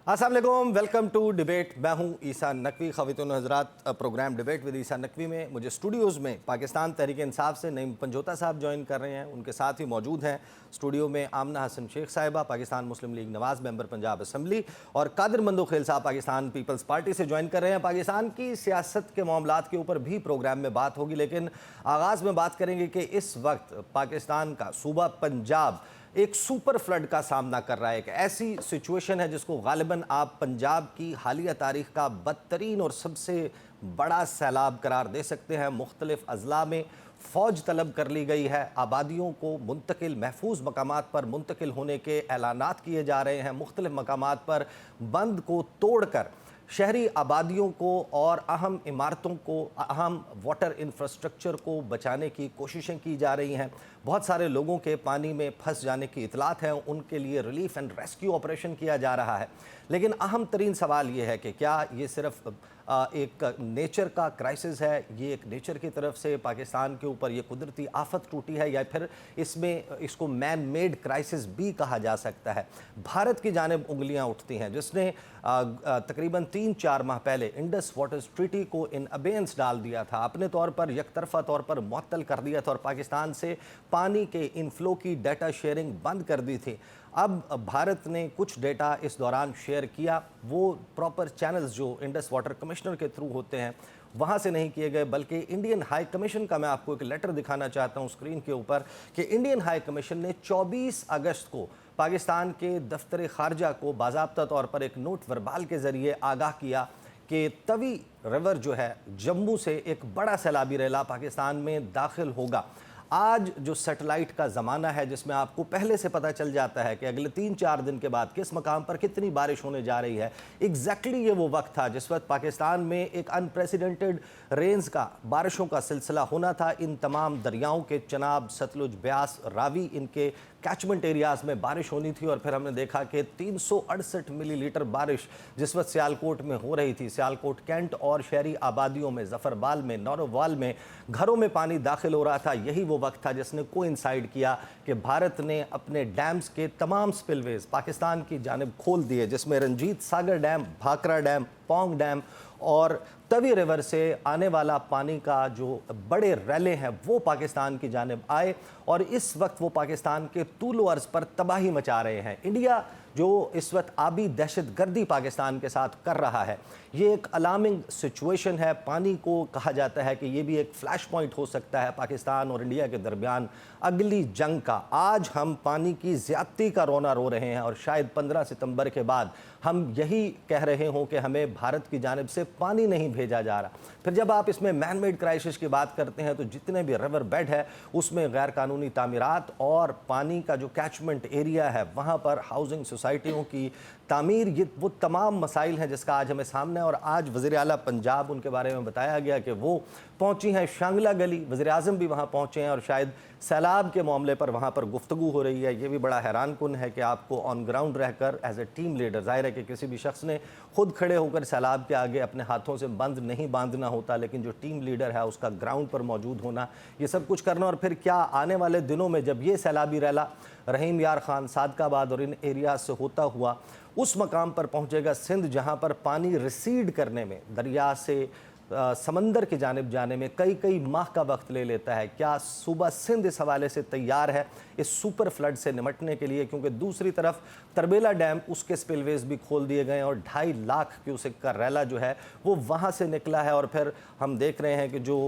अस्सलाम वालेकुम, welcome to debate. मैं हूं ईसा नकवी। ख़वातीन हज़रात, प्रोग्राम डिबेट विद ईसा नकवी में मुझे स्टूडियोज़ में पाकिस्तान तहरीक इंसाफ से नईम पंजोता साहब ज्वाइन कर रहे हैं। उनके साथ ही मौजूद हैं स्टूडियो में आमना हसन शेख साहिबा, पाकिस्तान मुस्लिम लीग नवाज़ मेंबर पंजाब असम्बली, और कादिर मंदोखेल साहब पाकिस्तान पीपल्स पार्टी से ज्वाइन कर रहे हैं। पाकिस्तान की सियासत के मामलात के ऊपर भी प्रोग्राम में बात होगी, लेकिन आगाज़ में बात करेंगे कि इस वक्त पाकिस्तान का सूबा पंजाब एक सुपर फ्लड का सामना कर रहा है। एक ऐसी सिचुएशन है जिसको गालिबन आप पंजाब की हालिया तारीख का बदतरीन और सबसे बड़ा सैलाब करार दे सकते हैं। मुख्तलिफ अजला में फ़ौज तलब कर ली गई है, आबादियों को मुंतकिल महफूज मकामात पर मुंतकिल होने के ऐलानात किए जा रहे हैं। मुख्तलिफ मकामात पर बंद को तोड़ कर शहरी आबादियों को और अहम इमारतों को, अहम वाटर इंफ्रास्ट्रक्चर को बचाने की कोशिशें की जा रही हैं। बहुत सारे लोगों के पानी में फंस जाने की इतलात हैं, उनके लिए रिलीफ एंड रेस्क्यू ऑपरेशन किया जा रहा है। लेकिन अहम तरीन सवाल ये है कि क्या ये सिर्फ एक नेचर का क्राइसिस है, ये एक नेचर की तरफ से पाकिस्तान के ऊपर ये कुदरती आफत टूटी है, या फिर इसको मैन मेड क्राइसिस भी कहा जा सकता है। भारत की जानिब उंगलियां उठती हैं, जिसने तकरीबन 3-4 माह पहले इंडस वाटर ट्रीटी को इन अबेंस डाल दिया था, अपने तौर पर यकतरफा तौर पर मुअत्तल कर दिया था और पाकिस्तान से पानी के इनफ्लो की डाटा शेयरिंग बंद कर दी थी। अब भारत ने कुछ डेटा इस दौरान शेयर किया, वो प्रॉपर चैनल्स जो इंडस वाटर कमिश्नर के थ्रू होते हैं वहाँ से नहीं किए गए, बल्कि इंडियन हाई कमीशन का मैं आपको एक लेटर दिखाना चाहता हूँ स्क्रीन के ऊपर कि इंडियन हाई कमीशन ने 24 अगस्त को पाकिस्तान के दफ्तर खारजा को बाज़ाब्ता तौर पर एक नोट वर्बाल के ज़रिए आगाह किया कि तवी रिवर जो है जम्मू से एक बड़ा सैलाबी रेला पाकिस्तान में दाखिल होगा। आज जो सैटेलाइट का ज़माना है, जिसमें आपको पहले से पता चल जाता है कि अगले 3-4 दिन के बाद किस मकाम पर कितनी बारिश होने जा रही है, एग्जैक्टली ये वो वक्त था जिस वक्त पाकिस्तान में एक अनप्रेसिडेंटेड रेंज का बारिशों का सिलसिला होना था। इन तमाम दरियाओं के चनाब, सतलुज, ब्यास, रावी, इनके कैचमेंट एरियाज़ में बारिश होनी थी। और फिर हमने देखा कि 368 मिलीलीटर बारिश जिस वक्त सियालकोट में हो रही थी, सियालकोट कैंट और शहरी आबादियों में, जफरबाल में, नौरोवाल में घरों में पानी दाखिल हो रहा था। यही वो वक्त था जिसने कोइंसाइड किया कि भारत ने अपने डैम्स के तमाम स्पिलवेज पाकिस्तान की जानिब खोल दिए, जिसमें Ranjit Sagar dam, Bhakra dam, Pong dam और तवी रिवर से आने वाला पानी का जो बड़े रैले हैं वो पाकिस्तान की जानिब आए, और इस वक्त वो पाकिस्तान के तूलो अर्ज़ पर तबाही मचा रहे हैं। इंडिया जो इस वक्त आबी दहशत गर्दी पाकिस्तान के साथ कर रहा है, ये एक अलार्मिंग सिचुएशन है। पानी को कहा जाता है कि ये भी एक फ्लैश पॉइंट हो सकता है पाकिस्तान और इंडिया के दरमियान अगली जंग का। आज हम पानी की ज़्यादती का रोना रो रहे हैं और शायद 15 सितंबर के बाद हम यही कह रहे हों कि हमें भारत की जानिब से पानी नहीं भेजा जा रहा। फिर जब आप इसमें मैन मेड क्राइसिस की बात करते हैं तो जितने भी रिवर बेड है उसमें गैर कानूनी तामीरात और पानी का जो कैचमेंट एरिया है वहाँ पर हाउसिंग सोसाइटियों की तामीर, ये वो तमाम मसाइल हैं जिसका आज हमें सामने है। और आज वज़ीर आला पंजाब, उनके बारे में बताया गया कि वो पहुंची हैं शांगला गली, वज़ीर आज़म भी वहाँ पहुँचे हैं और शायद सैलाब के मामले पर वहाँ पर गुफ्तगू हो रही है। ये भी बड़ा हैरान कुन है कि आपको ऑन ग्राउंड रहकर एज ए टीम लीडर, जाहिर है कि किसी भी शख्स ने खुद खड़े होकर सैलाब के आगे अपने हाथों से बंद नहीं बांधना होता, लेकिन जो टीम लीडर है उसका ग्राउंड पर मौजूद होना, ये सब कुछ करना। और फिर क्या आने वाले दिनों में जब ये सैलाबी रैला रहीम यार खान, सादकाबाद और इन एरियाज से होता हुआ उस मकाम पर पहुंचेगा सिंध, जहां पर पानी रिसीड करने में, दरिया से समंदर की जानिब जाने में कई माह का वक्त ले लेता है, क्या सूबा सिंध इस हवाले से तैयार है इस सुपर फ्लड से निमटने के लिए? क्योंकि दूसरी तरफ तरबेला डैम, उसके स्पिलवेज भी खोल दिए गए हैं और 2.5 लाख क्यूसेक का रैला जो है वो वहाँ से निकला है। और फिर हम देख रहे हैं कि जो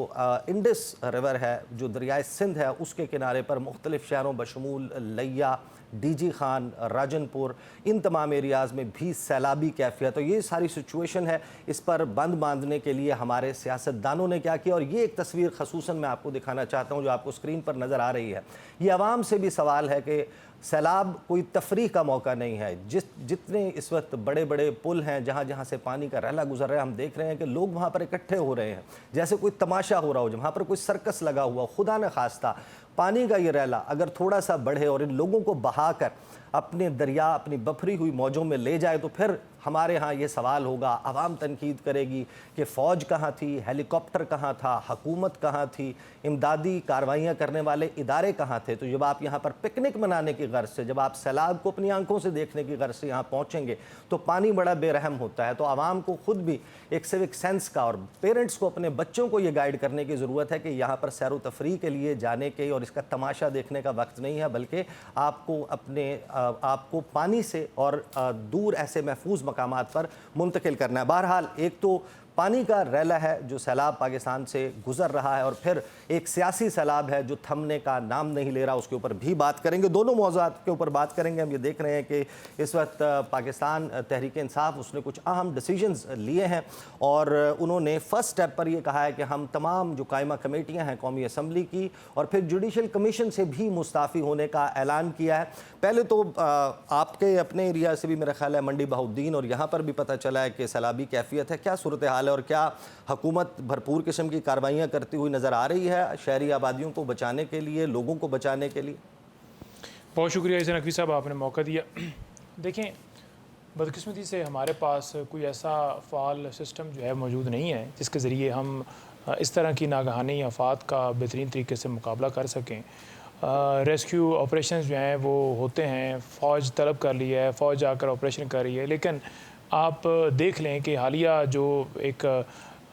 इंडस रिवर है, जो दरियाए सिंध है, उसके किनारे पर मुख्तलिफ शहरों बशमूल लिया, डीजी खान, राजनपुर, इन तमाम एरियाज़ में भी सैलाबी कैफियत। तो ये सारी सिचुएशन है, इस पर बंद बांधने के लिए हमारे सियासतदानों ने क्या किया। और ये एक तस्वीर खसूसन मैं आपको दिखाना चाहता हूँ जो आपको स्क्रीन पर नज़र आ रही है। ये आवाम से भी सवाल है कि सैलाब कोई तफरीह का मौका नहीं है। जितने इस वक्त बड़े बड़े पुल हैं जहाँ जहाँ से पानी का रैला गुजर रहा है, हम देख रहे हैं कि लोग वहाँ पर इकट्ठे हो रहे हैं जैसे कोई तमाशा हो रहा हो, वहाँ पर कोई सर्कस लगा हुआ। खुदा न खास्ता पानी का ये रैला अगर थोड़ा सा बढ़े और इन लोगों को बहाकर अपने दरिया, अपनी बफरी हुई मौजों में ले जाए तो फिर हमारे यहाँ ये सवाल होगा, आवाम तनकीद करेगी कि फ़ौज कहाँ थी, हेलीकॉप्टर कहाँ था, हुकूमत कहाँ थी, इमदादी कार्रवाइयाँ करने वाले इदारे कहाँ थे। तो जब आप यहाँ पर पिकनिक मनाने की गर्ज से, जब आप सैलाब को अपनी आंखों से देखने की गर्ज से यहाँ पहुँचेंगे तो पानी बड़ा बेरहम होता है। तो आवाम को खुद भी एक सिविक सेंस का, और पेरेंट्स को अपने बच्चों को ये गाइड करने की ज़रूरत है कि यहाँ पर सैर व तफरीह के लिए जाने के और इसका तमाशा देखने का वक्त नहीं है, बल्कि आपको पानी से और दूर ऐसे महफूज मकामात पर मुंतकिल करना है। बहरहाल, एक तो पानी का रैला है जो सैलाब पाकिस्तान से गुजर रहा है, और फिर एक सियासी सैलाब है जो थमने का नाम नहीं ले रहा, उसके ऊपर भी बात करेंगे। दोनों मौज़ूआत के ऊपर बात करेंगे। हम ये देख रहे हैं कि इस वक्त पाकिस्तान तहरीक इंसाफ उसने कुछ अहम डिसीजंस लिए हैं, और उन्होंने फ़र्स्ट स्टेप पर यह कहा है कि हम तमाम जो कायमा कमेटियाँ हैं कौमी असम्बली की और फिर जुडिशल कमीशन से भी मुस्ताफ़ी होने का ऐलान किया है। पहले तो आपके अपने एरिया से भी मेरा ख्याल है मंडी बहाउद्दीन, और यहाँ पर भी पता चला है कि सैलाबी कैफियत है। क्या सूरत हाल है और क्या हुकूमत भरपूर किस्म की कार्रवाइयाँ करती हुई नज़र आ रही है शहरी आबादियों को बचाने के लिए, लोगों को बचाने के लिए? बहुत शुक्रिया ईसा नकवी साहब, आपने मौका दिया। देखें, बदकिस्मती से हमारे पास कोई ऐसा फ़ाल सिस्टम जो है मौजूद नहीं है जिसके ज़रिए हम इस तरह की नागहानी आफात का बेहतरीन तरीके से मुकाबला कर सकें। रेस्क्यू ऑपरेशंस जो हैं वो होते हैं, फ़ौज तलब कर ली है, फ़ौज आकर ऑपरेशन कर रही है, लेकिन आप देख लें कि हालिया जो एक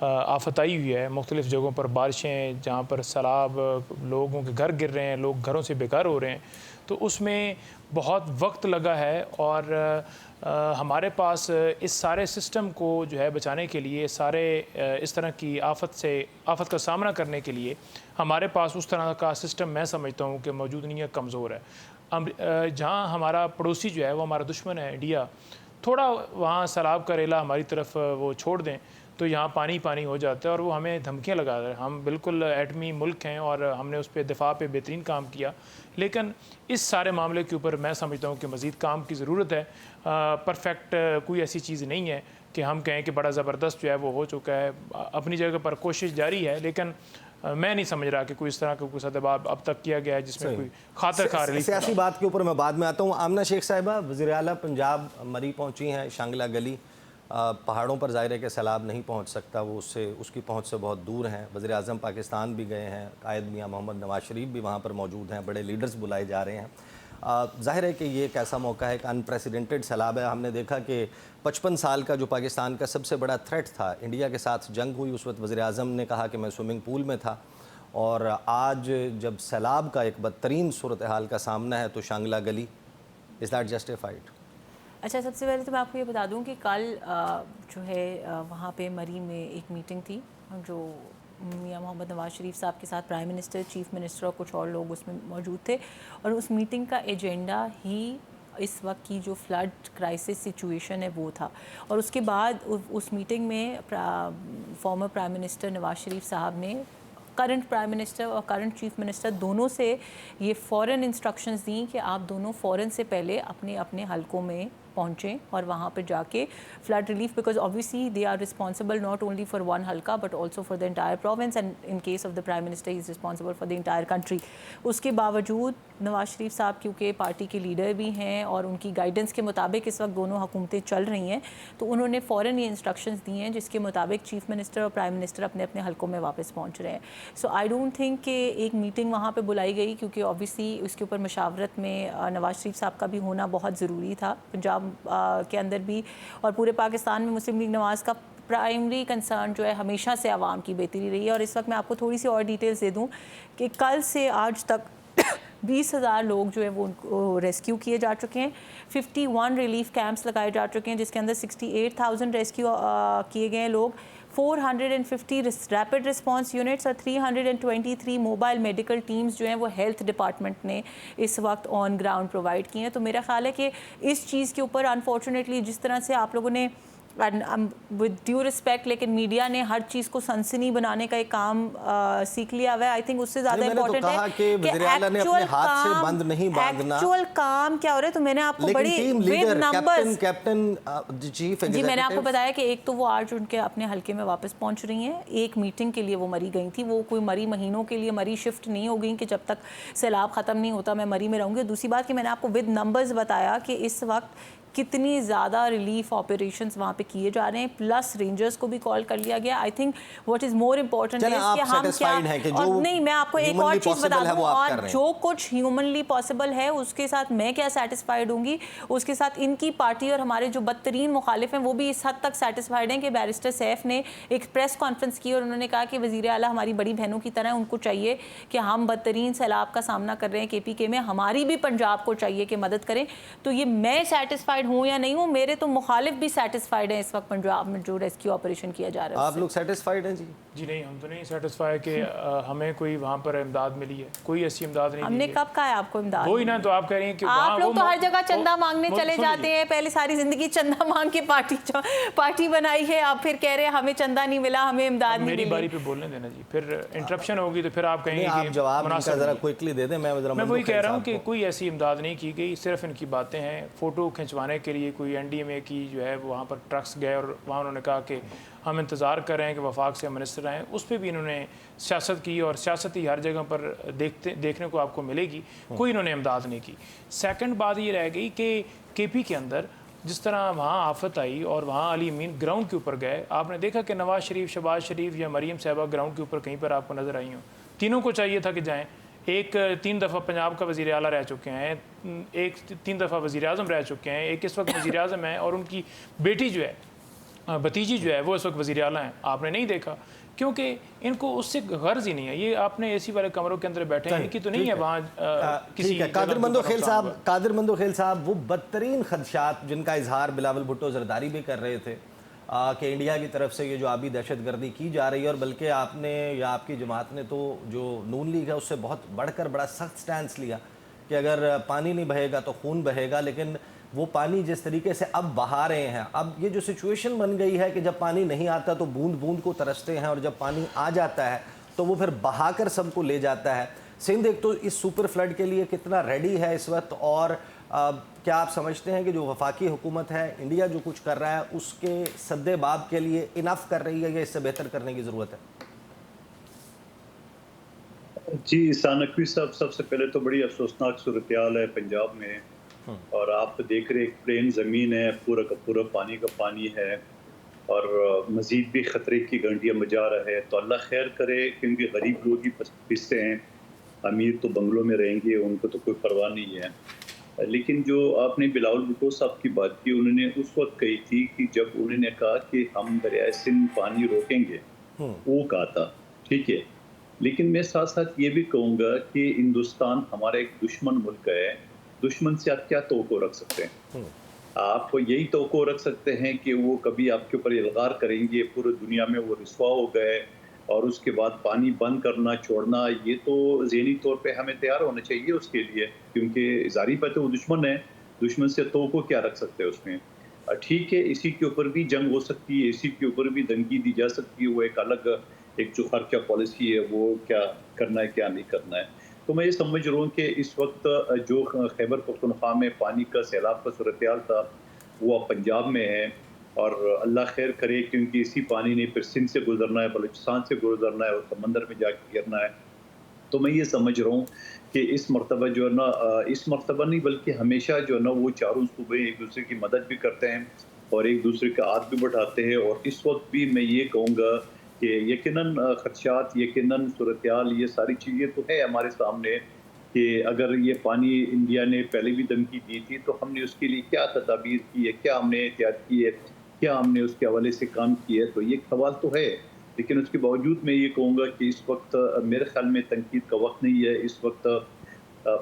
आफत आई हुई है मुख्तलिफ़ जगहों पर, बारिशें जहाँ पर सैलाब, लोगों के घर गिर रहे हैं, लोग घरों से बेघर हो रहे हैं, तो उसमें बहुत वक्त लगा है। और हमारे पास इस सारे सिस्टम को जो है बचाने के लिए, इस तरह की आफत का सामना करने के लिए हमारे पास उस तरह का सिस्टम मैं समझता हूँ कि मौजूद नहीं है, कमज़ोर है। जहाँ हमारा पड़ोसी जो है वो हमारा दुश्मन है इंडिया, थोड़ा वहाँ सैलाब का रेला हमारी तरफ वो छोड़ दें तो यहाँ पानी पानी हो जाता है, और वो हमें धमकियाँ लगा रहे हैं। हम बिल्कुल एटमी मुल्क हैं और हमने उस पर दिफा पे बेहतरीन काम किया, लेकिन इस सारे मामले के ऊपर मैं समझता हूँ कि मज़ीद काम की ज़रूरत है। परफेक्ट कोई ऐसी चीज़ नहीं है कि हम कहें कि बड़ा ज़बरदस्त जो है वो हो चुका है। अपनी जगह पर कोशिश जारी है, लेकिन मैं नहीं समझ रहा कि कोई इस तरह का कोई सदबाब अब तक किया गया है जिसमें कोई खातर खा रही। सियासी बात के ऊपर मैं बाद में आता हूँ। आमना शेख साहिबा, वज़ीर आला पंजाब मरी पहुँची हैं, शांगला गली पहाड़ों पर ज़ाहिर है कि सैलाब नहीं पहुँच सकता, वो उसकी पहुँच से बहुत दूर हैं। वज़ीर आज़म पाकिस्तान भी गए हैं, कायद मियाँ मोहम्मद नवाज शरीफ भी वहाँ पर मौजूद हैं, बड़े लीडर्स बुलाए जा रहे हैं। ज़ाहिर है कि ये एक ऐसा मौका है कि अनप्रेसिडेंटेड सैलाब है। हमने देखा कि 55 साल का जो पाकिस्तान का सबसे बड़ा थ्रेट था, इंडिया के साथ जंग हुई, उस वक्त वज़ीर आज़म ने कहा कि मैं स्विमिंग पूल में था, और आज जब सैलाब का एक बदतरीन सूरत हाल का सामना है तो शांगला गली, इज़ दैट जस्टिफाइड? अच्छा, सबसे पहले तो मैं आपको ये बता दूं कि कल जो है वहाँ पे मरी में एक मीटिंग थी जो मियाँ मोहम्मद नवाज शरीफ साहब के साथ प्राइम मिनिस्टर, चीफ मिनिस्टर और कुछ और लोग उसमें मौजूद थे, और उस मीटिंग का एजेंडा ही इस वक्त की जो फ्लड क्राइसिस सिचुएशन है वो था। और उसके बाद उस मीटिंग में former prime minister Nawaz Sharif साहब ने करंट प्राइम मिनिस्टर और करंट चीफ मिनिस्टर दोनों से ये फ़ौरन इंस्ट्रक्शंस दी कि आप दोनों फ़ौरन से पहले अपने अपने हलकों में पहुँचें और वहाँ पर जाके flood relief, because obviously they are responsible not only for one हल्का but also for the entire province, and in case of the prime minister he is responsible for the entire country. उसके बावजूद नवाज शरीफ साहब क्योंकि party के leader भी हैं और उनकी गाइडेंस के मुताबिक इस वक्त दोनों हुकूमतें चल रही हैं, तो उन्होंने फ़ौरन ये इंस्ट्रक्शंस दी हैं जिसके मुताबिक चीफ मिनिस्टर और प्राइम मिनिस्टर अपने अपने हलकों में वापस पहुँच रहे हैं। सो आई डोंट थिंक कि एक मीटिंग वहाँ पर बुलाई गई, क्योंकि ऑब्वियसली उसके ऊपर मशावरत में नवाज शरीफ साहब का भी होना बहुत ज़रूरी था। पंजाब के अंदर भी और पूरे पाकिस्तान में मुस्लिम लीग नवाज़ का प्राइमरी कंसर्न जो है हमेशा से आवाम की बेहतरी रही है। और इस वक्त मैं आपको थोड़ी सी और डिटेल्स दे दूं कि कल से आज तक 20,000 लोग जो है वो उनको रेस्क्यू किए जा चुके हैं। 51 रिलीफ कैंप्स लगाए जा चुके हैं जिसके अंदर 68,000 रेस्क्यू किए गए हैं लोग, 450 रैपिड रिस्पांस यूनिट्स और 323 मोबाइल मेडिकल टीम्स जो हैं वो हेल्थ डिपार्टमेंट ने इस वक्त ऑन ग्राउंड प्रोवाइड किए हैं। तो मेरा ख्याल है कि इस चीज़ के ऊपर अनफॉर्चुनेटली जिस तरह से आप लोगों ने विद ड्यू रिस्पेक्ट, लेकिन मीडिया ने हर चीज़ को सनसनी बनाने का एक काम सीख लिया हुआ है। आई थिंक उससे ज़्यादा इंपॉर्टेंट है कि एक्चुअल काम क्या हो रहा है। तो मैंने आपको बड़ी विद नंबर्स जी मैंने आपको बताया कि एक तो वो आज उनके अपने हल्के में वापस पहुंच रही हैं, एक मीटिंग के लिए वो मरी गई थी, वो कोई मरी महीनों के लिए मरी शिफ्ट नहीं हो गई कि जब तक सैलाब ख़त्म नहीं होता मैं मरी में रहूँगी। दूसरी बात कि मैंने आपको विद नंबर्स बताया कि इस वक्त कितनी ज़्यादा रिलीफ ऑपरेशंस वहाँ पे किए जा रहे हैं, प्लस रेंजर्स को भी कॉल कर लिया गया। I think what is more important चलें, इज आप कि हम क्या, satisfied हैं कि और जो नहीं, मैं आपको एक और humanly चीज़ बता possible है दूँ, वो आप कर और रहे हैं। जो कुछ ह्यूमनली पॉसिबल है उसके साथ मैं क्या सेटिस्फाइड होंगी, उसके साथ इनकी पार्टी और हमारे जो बदतरीन मुखालिफ हैं वो भी इस हद तक सेटिस्फाइड हैं कि बैरिस्टर सैफ ने एक प्रेस कॉन्फ्रेंस की और उन्होंने कहा कि वज़ीर आला हमारी बड़ी बहनों की तरह, उनको चाहिए कि हम बदतरीन सैलाब का सामना कर रहे हैं KPK में, हमारी भी पंजाब को चाहिए कि मदद करें। तो ये मैं सेटिस्फाइड हूँ या नहीं हूँ, मेरे तो मुखालिफ भी सेटिस्फाइड हैं इस वक्त पंजाब में जो रेस्क्यू ऑपरेशन किया जा रहा है। आप लोग सेटिस्फाइड हैं जी? जी नहीं, हम तो नहीं सेटिस्फाई कि हमें कोई वहाँ पर इमदाद मिली है, कोई ऐसी इमदाद नहीं हमने दी है। कब कहा है आपको इमदाद? वही ना, तो आप कह रही हैं कि आप लोग तो हर जगह चंदा मांगने चले जाते हैं, पहले सारी जिंदगी चंदा मांग के पार्टी बनाई है, आप फिर कह रहे हैं हमें चंदा नहीं मिला, हमें इमदाद नहीं मेरी मिली। बारी पे बोलने देना जी, फिर इंटरप्शन होगी तो फिर आप कहेंगे आप कि जवाब इनका मुनासिब जरा नहीं। क्विकली दे दें। मैं मैं वही कह रहा हूँ कि कोई ऐसी इमदाद नहीं की गई, सिर्फ इनकी बातें हैं। फ़ोटो खिंचवाने के लिए कोई NDMA की जो है वहाँ पर ट्रक्स गए और वहाँ उन्होंने कहा कि हम इंतज़ार कर रहे हैं कि वफाक से मिनिस्टर आएँ, उस पर भी इन्होंने सियासत की, और सियासत ही हर जगह पर देखने को आपको मिलेगी, कोई इन्होंने इमदाद नहीं की। सेकंड बात ये रह गई कि KP के अंदर जिस तरह वहाँ आफत आई और वहाँ अली अमीन ग्राउंड के ऊपर गए, आपने देखा कि नवाज शरीफ, शहबाज शरीफ या मरीम साहबा ग्राउंड के ऊपर कहीं पर आपको नज़र आई हों? तीनों को चाहिए था कि जाएँ। एक 3 दफ़ा पंजाब का वज़ीर आला रह चुके हैं, एक 3 दफ़ा वज़ीर आज़म रह चुके हैं, एक इस वक्त वज़ीर आज़म है, और उनकी बेटी जो है, भतीजी जो है, वो इस वक्त वज़ीर आला हैं। आपने नहीं देखा क्योंकि इनको उससे गर्ज ही नहीं है। ये आपने AC वाले कमरों के अंदर बैठे हैं, इनकी तो नहीं है वहाँ किसी ठीक है। कादिर मंदो खेल साहब, वो बदतरीन खदशात जिनका इजहार बिलावल भुट्टो जरदारी भी कर रहे थे कि इंडिया की तरफ से ये जो आबी दहशतगर्दी की जा रही है, और बल्कि आपने या आपकी जमात ने तो जो नून लीग है उससे बहुत बढ़कर बड़ा सख्त स्टैंड लिया कि अगर पानी नहीं बहेगा तो खून बहेगा। लेकिन वो पानी जिस तरीके से अब बहा रहे हैं, अब ये जो सिचुएशन बन गई है कि जब पानी नहीं आता तो बूंद बूंद को तरसते हैं, और जब पानी आ जाता है तो वो फिर बहाकर सबको ले जाता है। सिंध एक तो इस सुपर फ्लड के लिए कितना रेडी है इस वक्त, और क्या आप समझते हैं कि जो वफाकी हुकूमत है, इंडिया जो कुछ कर रहा है उसके सद्देबाब के लिए इनफ कर रही है या इससे बेहतर करने की ज़रूरत है? जी इहसान नकवी साहब, सबसे पहले तो बड़ी अफसोसनाक सूरत हाल है पंजाब में, और आप देख रहे एक प्लेन ज़मीन है, पूरा का पूरा पानी का पानी है, और मज़ीद भी ख़तरे की घंटियाँ बजा रहा है। तो अल्लाह खैर करे, क्योंकि गरीब लोग ही पिसते हैं, अमीर तो बंगलों में रहेंगे, उनको तो कोई परवाह नहीं है। लेकिन जो आपने बिलावल भुट्टो साहब की बात की, उन्होंने उस वक्त कही थी कि जब उन्होंने कहा कि हम दरियाए सिंध पानी रोकेंगे, वो कहा था, ठीक है। लेकिन मैं साथ साथ ये भी कहूँगा कि हिंदुस्तान हमारा एक दुश्मन मुल्क है, दुश्मन से आप क्या तवक्को रख सकते हैं? आप यही तवक्को रख सकते हैं कि वो कभी आपके ऊपर इल्गार करेंगे, पूरी दुनिया में वो रुसवा हो गए, और उसके बाद पानी बंद करना छोड़ना, ये तो ज़हनी तौर पे हमें तैयार होना चाहिए उसके लिए, क्योंकि ज़ाहिर बात है वो दुश्मन है, दुश्मन से तवक्को क्या रख सकते हैं उसमें। ठीक है, इसी के ऊपर भी जंग हो सकती है, इसी के ऊपर भी दंगी दी जा सकती है, वो एक अलग एक जो खर्चा पॉलिसी है वो क्या करना है क्या नहीं करना है। तो मैं ये समझ रहा हूँ कि इस वक्त जो खैबर पख्तूनख्वा में पानी का सैलाब का सूरत हाल था वो अब पंजाब में है, और अल्लाह खैर करे, क्योंकि इसी पानी ने फिर सिंध से गुजरना है, बलूचिस्तान से गुजरना है, और समंदर में जाके गिरना है। तो मैं ये समझ रहा हूँ कि इस मरतबा जो है ना, इस मरतबा नहीं बल्कि हमेशा जो है ना, वो चारों सूबे एक दूसरे की मदद भी करते हैं और एक दूसरे का हाथ भी बढ़ाते हैं। और इस वक्त भी मैं ये कहूँगा कि यकीनन खदशात, यकीनन सूरत हाल, ये सारी चीज़ें तो है हमारे सामने कि अगर ये पानी इंडिया ने पहले भी धमकी दी थी तो हमने उसके लिए क्या तदाबीर की है, क्या हमने एहतियात की है, क्या हमने उसके हवाले से काम किया है, तो ये सवाल तो है। लेकिन उसके बावजूद मैं ये कहूँगा कि इस वक्त मेरे ख्याल में तनकीद का वक्त नहीं है। इस वक्त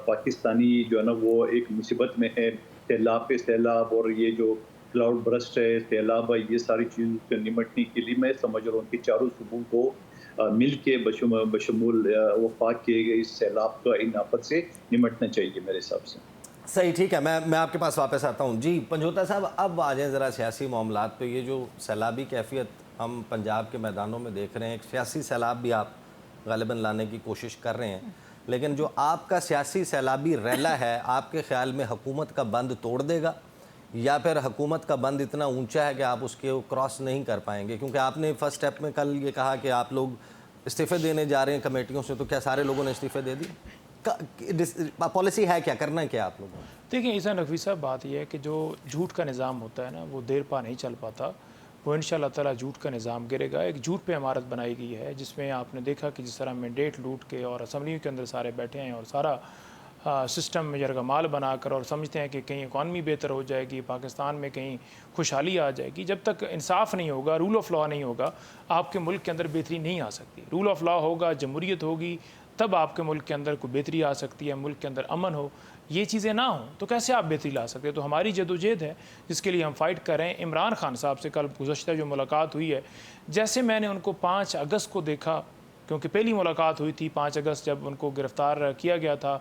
पाकिस्तानी जो है ना वो एक मुसीबत में है, सैलाब पे सैलाब, और ये जो क्लाउड बरस्ट है, सैलाब है, ये सारी चीज़ों से निपटने के लिए मैं समझ रहा हूँ कि चारों सूबों को मिल के बशमूल वफाक के इस सैलाब का इन आफत से निपटना चाहिए मेरे हिसाब से। सही, ठीक है। मैं आपके पास वापस आता हूँ। जी पंजोता साहब, अब आ जाएँ ज़रा सियासी मामलात पे। ये जो सैलाबी कैफियत हम पंजाब के मैदानों में देख रहे हैं, एक सियासी सैलाब भी आप गालिबन लाने की कोशिश कर रहे हैं, लेकिन जो आपका सियासी सैलाबी रैला है, आपके ख्याल में हुकूमत का बंद तोड़ देगा, या फिर हुकूमत का बंद इतना ऊंचा है कि आप उसके क्रॉस नहीं कर पाएंगे? क्योंकि आपने फर्स्ट स्टेप में कल ये कहा कि आप लोग इस्तीफ़े देने जा रहे हैं कमेटियों से, तो क्या सारे लोगों ने इस्तीफ़े दे दिए? पॉलिसी है क्या, करना क्या आप लोगों को? देखिए ईसा नकवी साहब, बात यह है कि जो झूठ का निज़ाम होता है ना, वो देर पा नहीं चल पाता। वो इंशाअल्लाह ताला झूठ का निज़ाम गिरेगा। एक झूठ पे इमारत बनाई गई है जिसमें आपने देखा कि जिस तरह मैंडेट लूट के और असम्बली के अंदर सारे बैठे हैं और सारा सिस्टम में यरगमाल बनाकर और समझते हैं कि कहीं इकॉनमी बेहतर हो जाएगी, पाकिस्तान में कहीं खुशहाली आ जाएगी। जब तक इंसाफ नहीं होगा, रूल ऑफ़ लॉ नहीं होगा, आपके मुल्क के अंदर बेहतरी नहीं आ सकती। रूल ऑफ़ लॉ होगा, जमहूरियत होगी, तब आपके मुल्क के अंदर कोई बेहतरी आ सकती है, मुल्क के अंदर अमन हो। ये चीज़ें ना हों तो कैसे आप बेहतरी ला सकते हैं? तो हमारी जदोजहद है जिसके लिए हम फ़ाइट कर रहे हैं। इमरान खान साहब से कल गुज़श्ता जो मुलाकात हुई है, जैसे मैंने उनको 5 अगस्त को देखा, क्योंकि पहली मुलाकात हुई थी 5 अगस्त जब उनको गिरफ़्तार किया गया था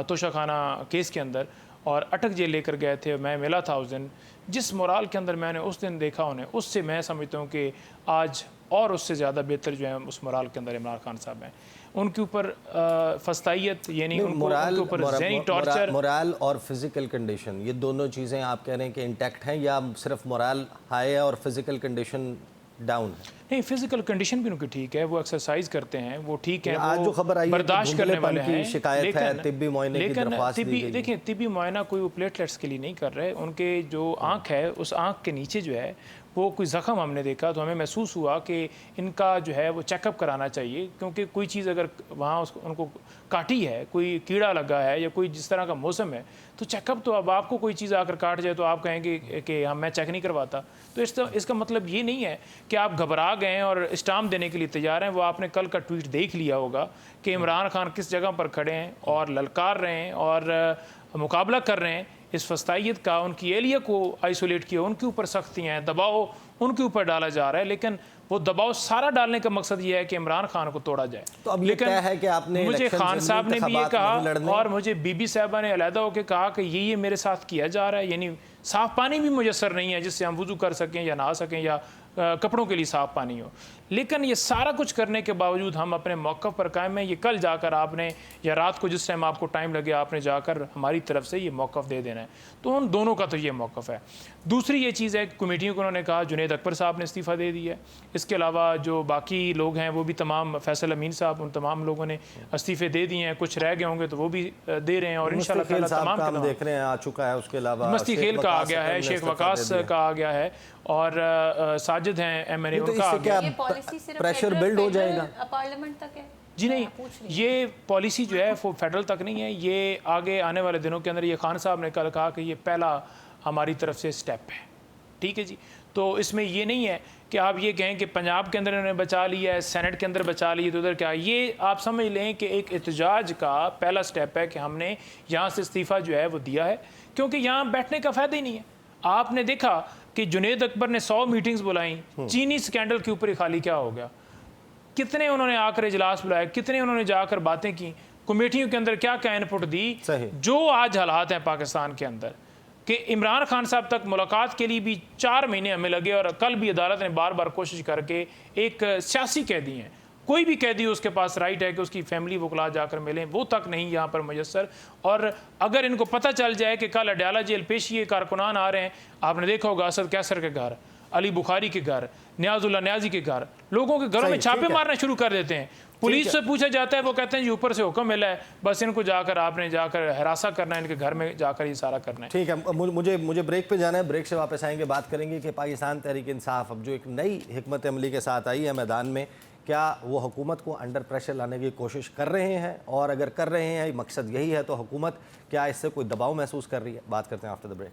तोशाखाना केस के अंदर और अटक जेल लेकर गए थे, मैं मिला था उस दिन। जिस मोराल के अंदर मैंने उस दिन देखा उन्हें, उससे मैं समझता हूँ कि आज और उससे ज़्यादा बेहतर जो है उस मोराल के अंदर इमरान खान साहब हैं। उनके ऊपर फस्तायत यानी उनके ऊपर ज़हनी टॉर्चर, मोराल और फिजिकल कंडीशन, ये दोनों चीज़ें आप कह रहे हैं कि इंटैक्ट हैं या सिर्फ मोराल हाई है और फिजिकल कंडीशन डाउन है? नहीं, फिजिकल कंडीशन भी उनकी ठीक है, वो एक्सरसाइज करते हैं, वो ठीक है, आज जो खबर आई है बर्दाश्त करने वाले हैं। शिकायत है, तिब्बी मुआयने की दरख्वास्त दी गई है। देखिए तिब्बी मुआयना कोई वो प्लेटलेट्स के लिए नहीं कर रहे, उनके जो आँख है उस आँख के नीचे जो है वो कोई ज़ख़म हमने देखा तो हमें महसूस हुआ कि इनका जो है वो चेकअप कराना चाहिए, क्योंकि कोई चीज़ अगर वहाँ उनको काटी है, कोई कीड़ा लगा है या कोई जिस तरह का मौसम है, तो चेकअप तो अब आपको कोई चीज़ आकर काट जाए तो आप कहेंगे कि हम मैं चेक नहीं करवाता। तो इसका मतलब ये नहीं है कि आप घबरा गए और स्टाम्प देने के लिए तैयार हैं। वो आपने कल का ट्वीट देख लिया होगा कि इमरान खान किस जगह पर खड़े हैं और ललकार रहे हैं और मुकाबला कर रहे हैं इस फस्तायत का। उनकी एलिया को आइसोलेट किया, उनके ऊपर सख्तियाँ हैं, दबाव उनके ऊपर डाला जा रहा है, लेकिन वो दबाव सारा डालने का मकसद ये है कि इमरान खान को तोड़ा जाए। तो अब ये क्या है कि आपने मुझे खान साहब ने भी ये कहा और मुझे बीबी साहबा ने अलहदा होकर कहा कि ये मेरे साथ किया जा रहा है, यानी साफ़ पानी भी मुयसर नहीं है जिससे हम वुज़ू कर सकें या नहा सकें या कपड़ों के लिए साफ़ पानी हो। लेकिन ये सारा कुछ करने के बावजूद हम अपने मौक़िफ़ पर कायम हैं। ये कल जाकर आपने या रात को जिस टाइम आपको टाइम लगे आपने जाकर हमारी तरफ से ये मौक़िफ़ दे देना है। तो उन दोनों का तो ये मौक़िफ़ है। दूसरी ये चीज़ है, कमेटियों को उन्होंने कहा, जुनैद अकबर साहब ने इस्तीफ़ा दे दिया है। इसके अलावा जो बाकी लोग हैं वो भी तमाम, फैसल अमीन साहब, उन तमाम लोगों ने इस्तीफ़े दे दिए हैं। कुछ रह गए होंगे तो वो भी दे रहे हैं और इंशाअल्लाह तमाम देख रहे हैं आ चुका है। उसके अलावा मस्ती खेल का आ गया है, शेख वकास का आ गया है और साजिद हैं MNA, उनका आ गया। प्रेशर बिल्ड हो जाएगा पार्लियामेंट तक है? जी नहीं, ये पॉलिसी जो है वो फेडरल तक नहीं है, ये आगे आने वाले दिनों के अंदर, ये खान साहब ने कल कहा कि ये पहला हमारी तरफ से स्टेप है। ठीक है जी, तो इसमें ये नहीं है कि आप ये कहें कि पंजाब के अंदर इन्होंने बचा लिया है, सेनेट के अंदर बचा लिया तो उधर क्या। ये आप समझ लें कि एक एहतजाज का पहला स्टेप है कि हमने यहाँ से इस्तीफ़ा जो है वो दिया है, क्योंकि यहाँ बैठने का फ़ायदा ही नहीं है। आपने देखा कि जुनैद अकबर ने 100 मीटिंग्स बुलाई, चीनी स्कैंडल के ऊपर ही खाली क्या हो गया। कितने उन्होंने आकर इजलास बुलाए, कितने उन्होंने जाकर बातें की, कमेटियों के अंदर क्या क्या इनपुट दी। जो आज हालात हैं पाकिस्तान के अंदर कि इमरान खान साहब तक मुलाकात के लिए भी 4 महीने हमें लगे और कल भी अदालत ने बार बार कोशिश करके, एक सियासी कैदी हैं, कोई भी कैदी उसके पास राइट है कि उसकी फैमिली वकला जाकर मिलें, वो तक नहीं यहाँ पर मुयस्सर। और अगर इनको पता चल जाए कि कल अडयाला जेल पेशी कारकुनान आ रहे हैं, आपने देखा होगा असद कैसर के घर, अली बुखारी के घर, न्याजुल्ला न्याजी के घर, लोगों के घरों में छापे मारना शुरू कर देते हैं। पुलिस से पूछा जाता है, वो कहते हैं जी ऊपर से हुक्म मिला है, बस इनको जाकर आपने जाकर हिरासा करना है, इनके घर में जाकर ये सारा करना है। ठीक है, मुझे ब्रेक पे जाना है, ब्रेक से वापस आएंगे, बात करेंगे कि पाकिस्तान तहरीक इंसाफ अब जो एक नई हिकमत अमली के साथ आई है मैदान में, क्या वो हुकूमत को अंडर प्रेशर लाने की कोशिश कर रहे हैं, और अगर कर रहे हैं मकसद यही है तो हुकूमत क्या इससे कोई दबाव महसूस कर रही है। बात करते हैं after the break.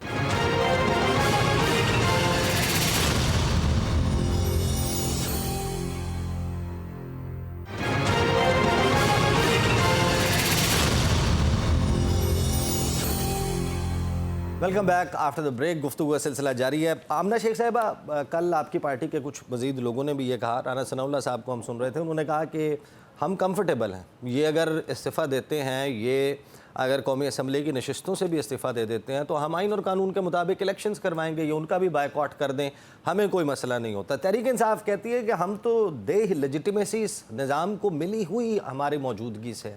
Welcome back after the break. गुफ्तगू का सिलसिला जारी है। आमना शेख साहिबा, कल आपकी पार्टी के कुछ मज़ीद लोगों ने भी ये कहा, राना सनाउल्लाह साहब को हम सुन रहे थे, उन्होंने कहा कि हम कंफर्टेबल हैं, ये अगर इस्तीफ़ा देते हैं, ये अगर कौमी असम्बली की नशिस्तों से भी इस्तीफ़ा दे देते हैं तो हम आइन और कानून के मुताबिक इलेक्शंस करवाएंगे, ये उनका भी बायकॉट कर दें, हमें कोई मसला नहीं होता। तहरीक इंसाफ कहती है कि हम तो दे लेजिटिमेसी इस निज़ाम को मिली हुई हमारी मौजूदगी से।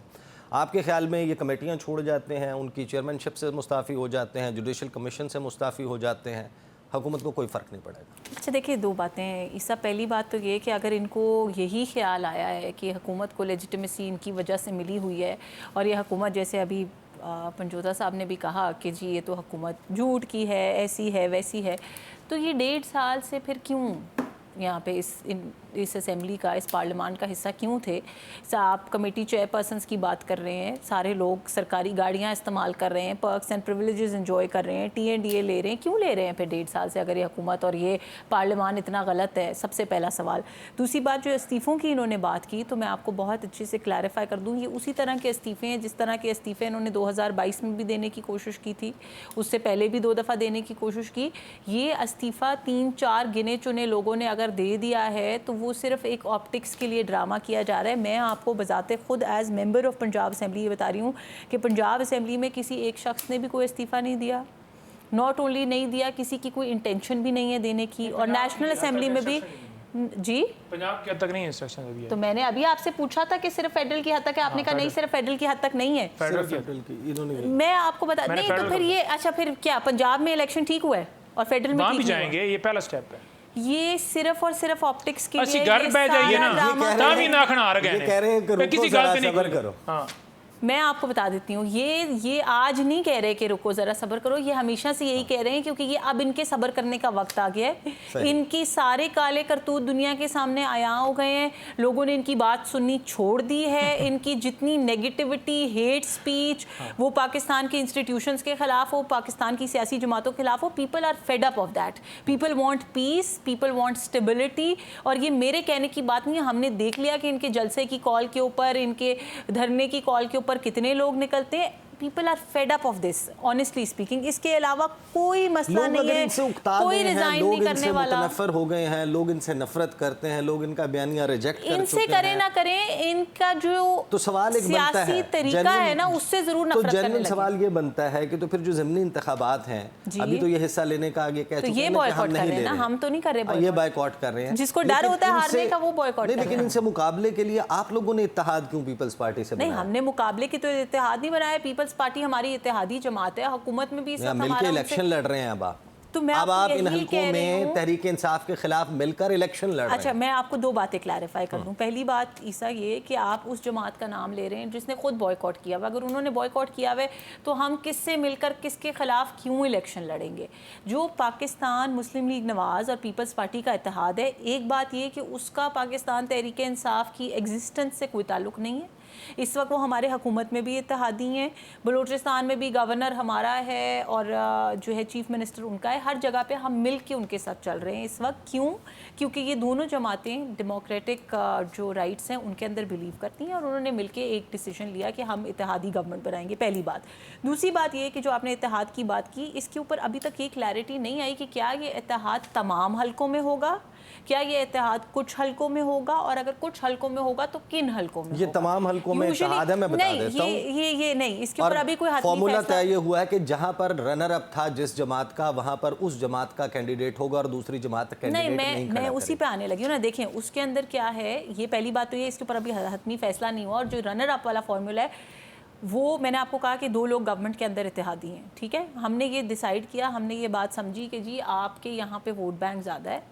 आपके ख्याल में ये कमेटियाँ छोड़ जाते हैं, उनकी चेयरमैनशिप से मुस्ताफ़ी हो जाते हैं, जुडिशल कमीशन से मुस्ताफ़ी हो जाते हैं, हुकूमत को कोई फ़र्क नहीं पड़ेगा। अच्छा देखिए, दो बातें हैं ईसा। पहली बात तो ये कि अगर इनको यही ख्याल आया है कि हुकूमत को लेजिटिमेसी इनकी वजह से मिली हुई है और ये हुकूमत, जैसे अभी पंजोता साहब ने भी कहा कि जी ये तो हुकूमत झूठ की है, ऐसी है वैसी है, तो ये 1.5 साल से फिर क्यों यहाँ पे इस असेंबली का, इस पार्लियामान का हिस्सा क्यों थे? आप कमेटी चेयरपर्सन्स की बात कर रहे हैं, सारे लोग सरकारी गाड़ियाँ इस्तेमाल कर रहे हैं, पर्क्स एंड प्रिविलेजेस एंजॉय कर रहे हैं, TNDA ले रहे हैं, क्यों ले रहे हैं फिर 1.5 साल से अगर ये हुकूमत और ये पार्लियामान इतना गलत है? सबसे पहला सवाल। दूसरी बात, जो इस्तीफ़ों की इन्होंने बात की, तो मैं आपको बहुत अच्छे से क्लैरिफाई कर दूँ, ये उसी तरह के इस्तीफ़े हैं जिस तरह के इस्तीफ़े इन्होंने 2022 में भी देने की कोशिश की थी, उससे पहले भी 2 दफ़ा देने की कोशिश की। ये इस्तीफ़ा 3-4 गिने चुने लोगों ने अगर दे दिया है तो वो सिर्फ एक ऑप्टिक्स के लिए ड्रामा किया जा रहा है। मैं आपको बजाते खुद as member of Punjab assembly ये बता रही हूँ कि पंजाब असेंबली में किसी एक शख्स ने भी कोई इस्तीफ़ा नहीं दिया। नॉट ओनली नहीं दिया, किसी की कोई इंटेंशन भी नहीं है देने की। और नेशनल असेंबली में भी जी पंजाब की हद तक नहीं इंस्ट्रक्शन अभी है। तो मैंने अभी आपसे पूछा था कि सिर्फ फेडरल की हद तक है, आपने कहा नहीं सिर्फ फेडरल की हद तक नहीं है। फेडरल इन्होंने मैं आपको बता नहीं, तो फिर ये अच्छा, फिर क्या पंजाब में इलेक्शन ठीक हुआ है और फेडरल में वहाँ भी ठीक नहीं हुआ? जाएंगे, ये पहला स्टेप है। ये सिर्फ और सिर्फ ऑप्टिक्स के ਅਸੀਂ लिए घर ये बह जाइए सारा ना, ड्रामा ਤਾਂ ਵੀ ਨਾ ਖਣਾ ਰਹੇ ये कह रहे हैं कि रुको किसी जरा, गल पे नहीं सब्र करो। हाँ, मैं आपको बता देती हूँ, ये आज नहीं कह रहे कि रुको ज़रा सब्र करो, ये हमेशा से यही कह रहे हैं, क्योंकि ये अब इनके सब्र करने का वक्त आ गया है। इनकी सारे काले करतूत दुनिया के सामने आया हो गए हैं, लोगों ने इनकी बात सुननी छोड़ दी है। इनकी जितनी नेगेटिविटी, हेट स्पीच, वो पाकिस्तान के इंस्टीट्यूशंस के ख़िलाफ़ हो, पाकिस्तान की सियासी जमातों के खिलाफ हो, people are fed up of that. People want peace, people want stability. और ये मेरे कहने की बात नहीं है, हमने देख लिया कि इनके जलसे की कॉल के ऊपर, इनके धरने की कॉल के ऊपर कितने लोग निकलते हैं। People are fed up of this, honestly speaking. इसके अलावा कोई मसला नहीं है, कोई रिजाइन नहीं करने वाला। मुतनफ़र हो गए हैं लोग, इनसे नफरत करते हैं लोग, इनका बयानिया रिजेक्ट कर चुके हैं। इनसे करें ना करें, इनका जो तो सवाल एक बनता सियासी है, तरीका है ना, उससे जरूर नफरत करने जेन्युइन लगे। सवाल ये बनता है कि तो फिर जो ज़मीनी इंतखाबात हैं, अभी तो ये हिस्सा लेने का आगे कह तो चुके ये हैं कि बॉयकॉट हम कर नहीं रहे हैं ले ना, रहे हम तो नहीं कर रहे हैं। ये boycott। बायकॉट कर रहे हैं। जिसको डर लेकिन होता है हारने इनसे- का, वो boycott नहीं, कर लेकिन रहा है। इनसे मुकाबले के लिए आप लोगों ने इत्तेहाद क्यों पीपल्स पार्टी से नहीं, बनाया? हमने मुकाबले की तो इत्तेहाद नहीं बनाया। पीपल्स पार्टी हमारी इत्तेहादी जमात है, हुकूमत में भी इस वक्त मिलकर हमारा इलेक्शन लड़ रहे हैं अब आप। तो मैं अब आपको आप इन यही हलकों कह रही में हूँ। तहरीक इंसाफ के खिलाफ मिलकर इलेक्शन लड़ रहे अच्छा, हैं। मैं आपको 2 बातें क्लैरिफाई कर दूं। पहली बात ईसा ये कि आप उस जमात का नाम ले रहे हैं जिसने खुद बॉयकॉट किया हुआ। अगर उन्होंने बॉयकॉट किया हुआ है तो हम किससे मिलकर किसके खिलाफ क्यों इलेक्शन लड़ेंगे? जो पाकिस्तान मुस्लिम लीग नवाज़ और पीपल्स पार्टी का इत्तेहाद है, एक बात ये कि उसका पाकिस्तान तहरीक इंसाफ की एग्जिस्टेंस से कोई ताल्लुक़ नहीं है। इस वक्त वो हमारे हुकूमत में भी इत्तेहादी हैं, बलूचिस्तान में भी गवर्नर हमारा है और जो है चीफ मिनिस्टर उनका है। हर जगह पे हम मिल के उनके साथ चल रहे हैं इस वक्त। क्यों? क्योंकि ये दोनों जमातें डेमोक्रेटिक जो राइट्स हैं उनके अंदर बिलीव करती हैं और उन्होंने मिल के एक डिसीजन लिया कि हम इत्तेहादी गवर्नमेंट बनाएंगे। पहली बात। दूसरी बात ये कि जो आपने इत्तेहाद की बात की, इसके ऊपर अभी तक ये क्लैरिटी नहीं आई कि क्या ये इत्तेहाद तमाम हलकों में होगा, क्या ये इत्तेहाद कुछ हलकों में होगा, और अगर कुछ हलकों में होगा तो किन हलकों में ये होगा? तमाम हलकों में इत्तेहाद है, मैं बता देता हूं। ये नहीं, इसके ऊपर अभी कोई फॉर्मूला तय ये हुआ है कि जहां पर रनर अप था जिस जमात का, वहां पर उस जमात का कैंडिडेट होगा और दूसरी जमात का कैंडिडेट नहीं खड़ा मैं उसी पे आने लगी हूँ ना। देखें उसके अंदर क्या है, ये पहली बात तो ये, इसके ऊपर अभी हतमी फैसला नहीं हुआ। और जो रनर अप वाला फॉर्मूला है वो मैंने आपको कहा कि 2 लोग गवर्नमेंट के अंदर इत्तेहादी हैं, ठीक है। हमने ये डिसाइड किया, हमने ये बात समझी कि जी आपके यहाँ पे वोट बैंक ज़्यादा है,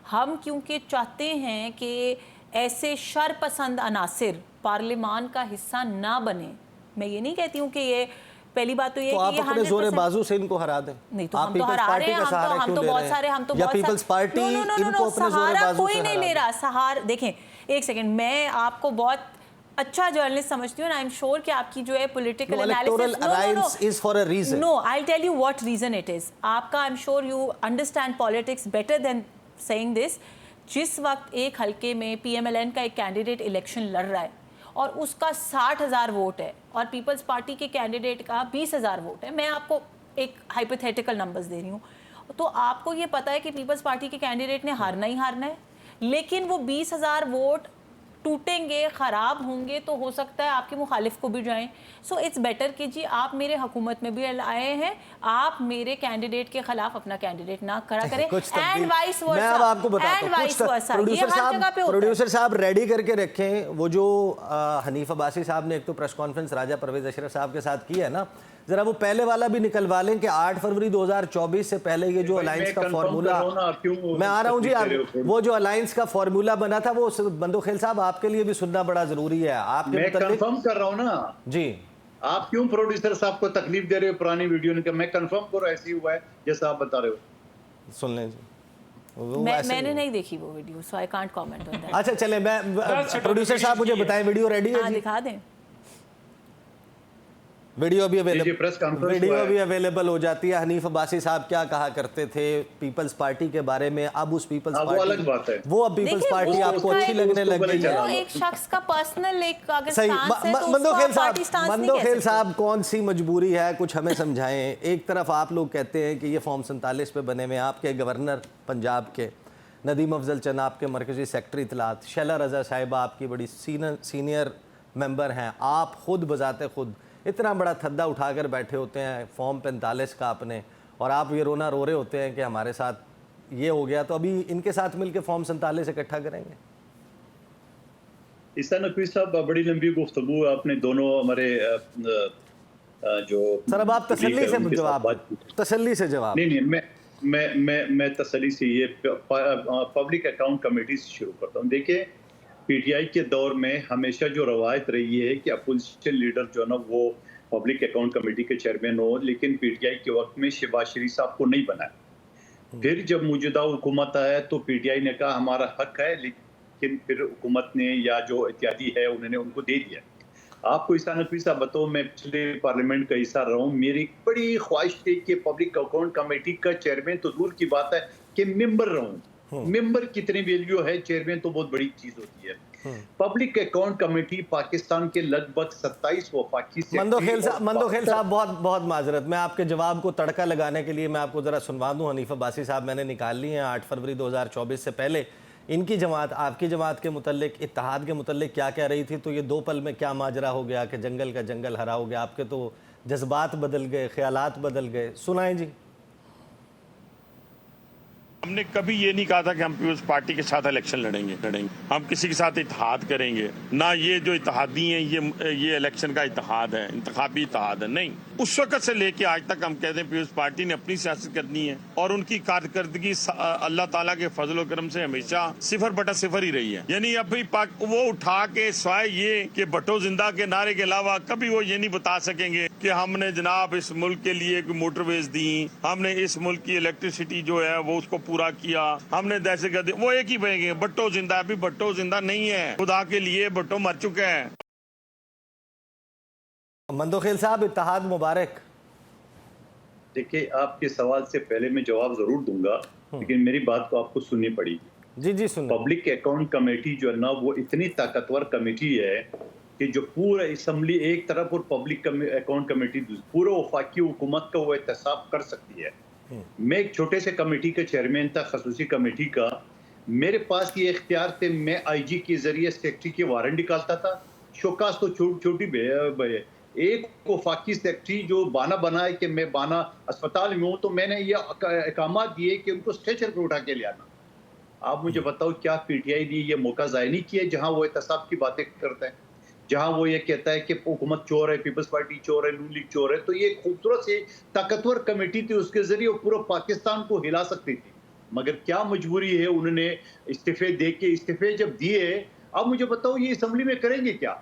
हम क्योंकि चाहते हैं कि ऐसे शरपसंद अनासिर पार्लियामान का हिस्सा ना बने। मैं ये नहीं कहती हूँ कि ये, पहली बात तो ये तो कि आप ये अपने जोरे 100% बाजू से इनको हरा दें। नहीं तो आप हम तो पीपल्स हरा पार्टी रहे हैं, का सहारा हम क्यों तो ले बहुत रहे सारे, हैं? हम तो या बहुत पीपल्स पार्टी इनको अपने जोरे सहारा बाजू कोई से नहीं हरा ले दें? रहा। सहारा देखें, एक सेकंड, मैं आपको बहुत अच्छा जर्नलिस्ट समझती हूँ, आई एम श्योर कि आपकी जो है political electoral alliance is for a reason. No, I will tell you what reason it is. आपका, I am sure you understand politics better than saying this. जिस वक्त एक हलके में PMLN का एक कैंडिडेट इलेक्शन लड़ रहा है और उसका 60,000 वोट है और पीपल्स पार्टी के कैंडिडेट का 20,000 वोट है, मैं आपको एक हाइपोथेटिकल नंबर्स दे रही हूँ, तो आपको ये पता है कि पीपल्स पार्टी के कैंडिडेट ने हारना ही हारना है, लेकिन वो 20,000 वोट टूटेंगे, ख़राब होंगे, तो हो सकता है आपके मुखालिफ को भी जाएं। सो इट्स बेटर कि जी आप मेरे हुकूमत में भी आए हैं, आप मेरे कैंडिडेट के खिलाफ अपना कैंडिडेट ना खड़ा करें, एंड वाइस वर्सा। मैं अब आपको बताता हूं, प्रोड्यूसर साहब रेडी करके रखें। वो जो हनीफ अब्बासी साहब ने एक तो प्रेस कॉन्फ्रेंस राजा परवेज अशरफ साहब के साथ की है ना, जरा वो पहले वाला भी निकलवा लें कि 8 फरवरी 2024 से पहले ये जो अलायंस का फॉर्मूला, मैं आ रहा हूँ जी, वो जो अलायंस का फॉर्मूला बना था वो बंदोखेल साहब आपके लिए भी सुनना बड़ा जरूरी है। आपके मैं कंफर्म कर रहा हूँ ना जी, आप क्यों प्रोड्यूसर साहब को तकलीफ दे रहे हो पुरानी वीडियो ने? मैं कंफर्म करो ऐसे ही हुआ है जैसा आप बता रहे हो। सुन लें जी, मैंने नहीं देखी वो video, so I can't comment on that. अच्छा चले, मैं प्रोड्यूसर साहब मुझे बताएं वीडियो रेडी है? हाँ दिखा दें। वीडियो भी वीडियो भी अवेलेबल हो जाती है। हनीफ अब्बासी साहब क्या कहा करते थे पीपल्स पार्टी के बारे में, अब उस पीपल्स पार्टी, वो अलग बात है। वो अब पीपल्स पार्टी आपको अच्छी लगने लग गई है। वो एक शख्स का पर्सनल एक अगर सही। स्टांस है तो उसको मंदोखेल साहब कौन सी मजबूरी है, कुछ हमें समझाएं। एक तरफ आप लोग कहते हैं कि ये फॉर्म 47 पे बने हुए, आपके गवर्नर पंजाब के नदीम अफजल चंद आपके मरकजी सेक्रेटरी इतलात, शैला रजा साहिबा आपकी बड़ी सीनियर मेंबर हैं, आप खुद बजाते खुद इतना बड़ा थद्दा उठाकर बैठे होते हैं फॉर्म 45 का अपने, और आप ये रोना रो रहे होते हैं कि हमारे साथ ये हो गया, तो अभी इनके साथ मिलकर फॉर्म 47 इकट्ठा करेंगे। ईसा नकवी साहब बड़ी लंबी गुफ्तगू आपने दोनों हमारे जो सर अब आप तसल्ली से जवाब नहीं मैं तसल्ली से ये पब्लिक अकाउंट कमेटी से शुरू करता हूँ। देखिए पीटीआई के दौर में हमेशा जो रवायत रही है कि अपोजिशन लीडर जो है ना वो पब्लिक अकाउंट कमेटी के चेयरमैन हो, लेकिन पीटीआई के वक्त में शहबाज शरीफ साहब को नहीं बनाया। फिर जब मौजूदा हुकूमत आया तो पीटीआई ने कहा हमारा हक है, लेकिन फिर हुकूमत ने या जो इत्यादी है उन्होंने उनको दे दिया। आपको ईसा नकवी साहब बताओ, मैं पिछले पार्लियामेंट का हिस्सा रहा हूँ, मेरी बड़ी ख्वाहिश थी कि पब्लिक अकाउंट कमेटी का चेयरमैन तो दूर की बात है कि मेंबर रहूं। मेंबर कितनी वैल्यू है, चेयरमैन तो बहुत बड़ी चीज होती है। पब्लिक अकाउंट कमेटी पाकिस्तान के लगभग 27 वफाकी से मंदोखेल साहब बहुत माजरत, मैं आपके जवाब को तड़का लगाने के लिए मैं आपको जरा सुनवा दूं। हनीफ अब्बासी साहब मैंने निकाल ली हैं 8 फरवरी 2024 से पहले इनकी जमात आपकी जमात के मुतल्लिक, इत्तेहाद के मुतल्लिक क्या कह रही थी, तो ये 2 पल में क्या माजरा हो गया कि जंगल का जंगल हरा हो गया। आपके तो जज्बात बदल गए, ख्यालात बदल गए, सुनाएं जी। हमने कभी ये नहीं कहा था कि हम पीपल्स पार्टी के साथ इलेक्शन लड़ेंगे। हम किसी के साथ इत्तेहाद करेंगे ना, ये जो इत्तेहादी हैं ये इलेक्शन का इत्तेहाद है, इंतखाबी इत्तेहाद है, नहीं। उस वक्त से लेके आज तक हम कहते हैं पीपल्स पार्टी ने अपनी सियासत करनी है और उनकी कारकर्दगी अल्लाह ताला के फजल करम से हमेशा 0/0 ही रही है। यानी अभी वो उठा के स्वाय ये कि भट्टो जिंदा के नारे के अलावा कभी वो ये नहीं बता सकेंगे कि हमने जनाब इस मुल्क के लिए मोटरवेज दी, हमने इस मुल्क की इलेक्ट्रिसिटी जो है वो उसको पूरा किया, हमने दहशतगर्दी, वो एक ही कहेंगे भट्टो जिंदा। अभी भट्टो जिंदा नहीं है, खुदा के लिए भट्टो मर चुका है। मंदोखेल साहब इत्तेहाद मुबारक। देखिए आपके सवाल से पहले मैं जवाब जरूर दूंगा, लेकिन मेरी बात को आपको सुननी पड़ेगी। जी सुन। पब्लिक अकाउंट कमेटी जो है ना वो इतनी ताकतवर कमेटी है कि जो पूरा असम्बली एक तरफ और पब्लिक अकाउंट कमेटी पूरा वफाकी हुकूमत का वो एहतसाब कर सकती है। मैं एक छोटे से कमेटी का चेयरमैन था, खसूसी कमेटी का। मेरे पास ये इख्तियार थे, मैं आईजी के जरिए सेक्रेटरी के वारंट निकालता था। शोकास तो छोटी एक वफाकी सेक्रेटरी जो बाना बनाए कि मैं बाना अस्पताल में हूँ, तो मैंने ये अहकाम दिए कि उनको स्ट्रेचर पर उठा के ले आना। आप मुझे बताओ क्या पीटीआई ने ये मौका ज़ाया नहीं किया जहाँ वो एहतसाब की बातें करता है, जहां वो ये कहता है कि हुकूमत चोर है, पीपल्स पार्टी चोर है, नून लीग चोर है। तो ये खूबसूरत सी ताकतवर कमेटी थी, उसके जरिए वो पूरा पाकिस्तान को हिला सकती थी। मगर क्या मजबूरी है, उन्होंने इस्तीफे जब दिए, अब मुझे बताओ ये असम्बली में करेंगे क्या?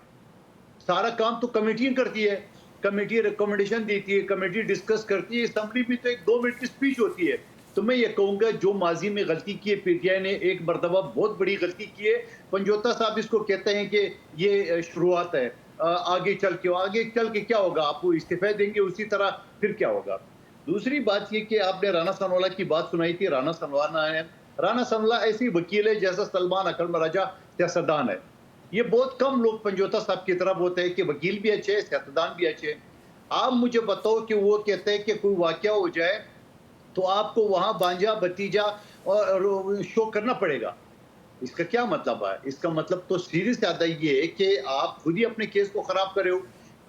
सारा काम तो कमेटियां करती है, कमेटी रिकमेंडेशन देती है, कमेटी डिस्कस करती है, असम्बली में तो एक 2 मिनट की स्पीच होती है। तो मैं ये कहूँगा जो माजी में गलती की है पीटीआई ने, एक मरतबा बहुत बड़ी गलती की है। पंजोता साहब इसको कहते हैं कि ये शुरुआत है, आगे चल के क्या होगा, आप इस्तीफा देंगे उसी तरह फिर क्या होगा। दूसरी बात ये कि आपने राना सनवाला की बात सुनाई थी। राना सनवाला ऐसी वकील है जैसा सलमान अकरम राजा सियासतदान है। ये बहुत कम लोग पंजोता साहब की तरफ होते हैं कि वकील भी अच्छे, सियासतदान भी अच्छे। आप मुझे बताओ कि वो कहते हैं कि कोई वाकया हो जाए तो आपको वहां बांजा भतीजा और शो करना पड़ेगा। इसका क्या मतलब है? इसका मतलब तो सीधी सी आता ये है कि आप खुद ही अपने केस को खराब करे हो,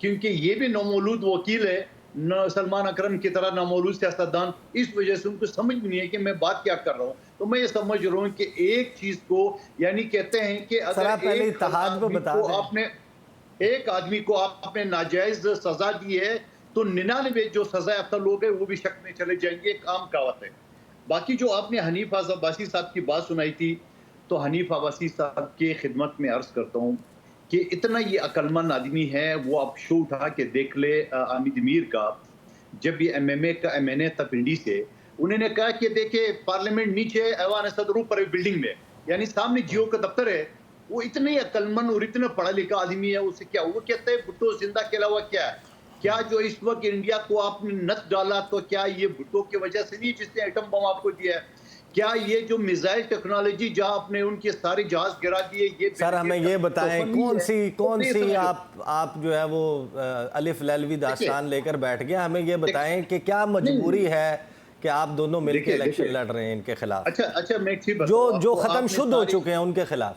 क्योंकि ये भी नामौलूद वकील है, सलमान अकरम की तरह नामौलूद सियासतदान। इस वजह से उनको समझ नहीं है कि मैं बात क्या कर रहा हूँ। तो मैं ये समझ रहा हूँ कि एक चीज को, यानी कहते हैं कि अगर एक आदमी को आपने नाजायज सजा दी है तो 99 जो सजा याफ्ता लोग हैं वो भी शक में चले जाएंगे, एक आम कहावत है। बाकी जो आपने हनीफ अब्बासी साहब की बात सुनाई थी, तो हनीफ अब्बासी साहब की खिदमत में अर्ज करता हूँ कि इतना ये अक्लमंद आदमी है, वो आप शो उठा के देख ले आमिद मीर का, जब ये MMA का MNA था पिंडी से, उन्होंने कहा कि देखिए पार्लियामेंट नीचे, ऐवान सदर ऊपर बिल्डिंग में, यानी सामने जियो का दफ्तर है। वो इतने अक्लमंद और इतना पढ़ा लिखा आदमी है, उससे क्या वो कहते हैं भुट्टो जिंदा के अलावा क्या है? क्या जो इस वक्त इंडिया को आपने नच डाला, तो क्या ये भुट्टो की वजह से नहीं जिसने एटम बम आपको दिया है? क्या ये जो मिसाइल टेक्नोलॉजी जहां आपने उनके सारे जहाज गिरा दिए, ये सर हमें ये बताएं कौन सी आप जो है वो अलिफ लैलवी दास्तान लेकर बैठ गए, हमें ये बताएं कि क्या मजबूरी है कि आप दोनों मिलकर इलेक्शन लड़ रहे हैं इनके खिलाफ? अच्छा मैं ठीक जो खत्म शुद्ध हो चुके हैं उनके खिलाफ।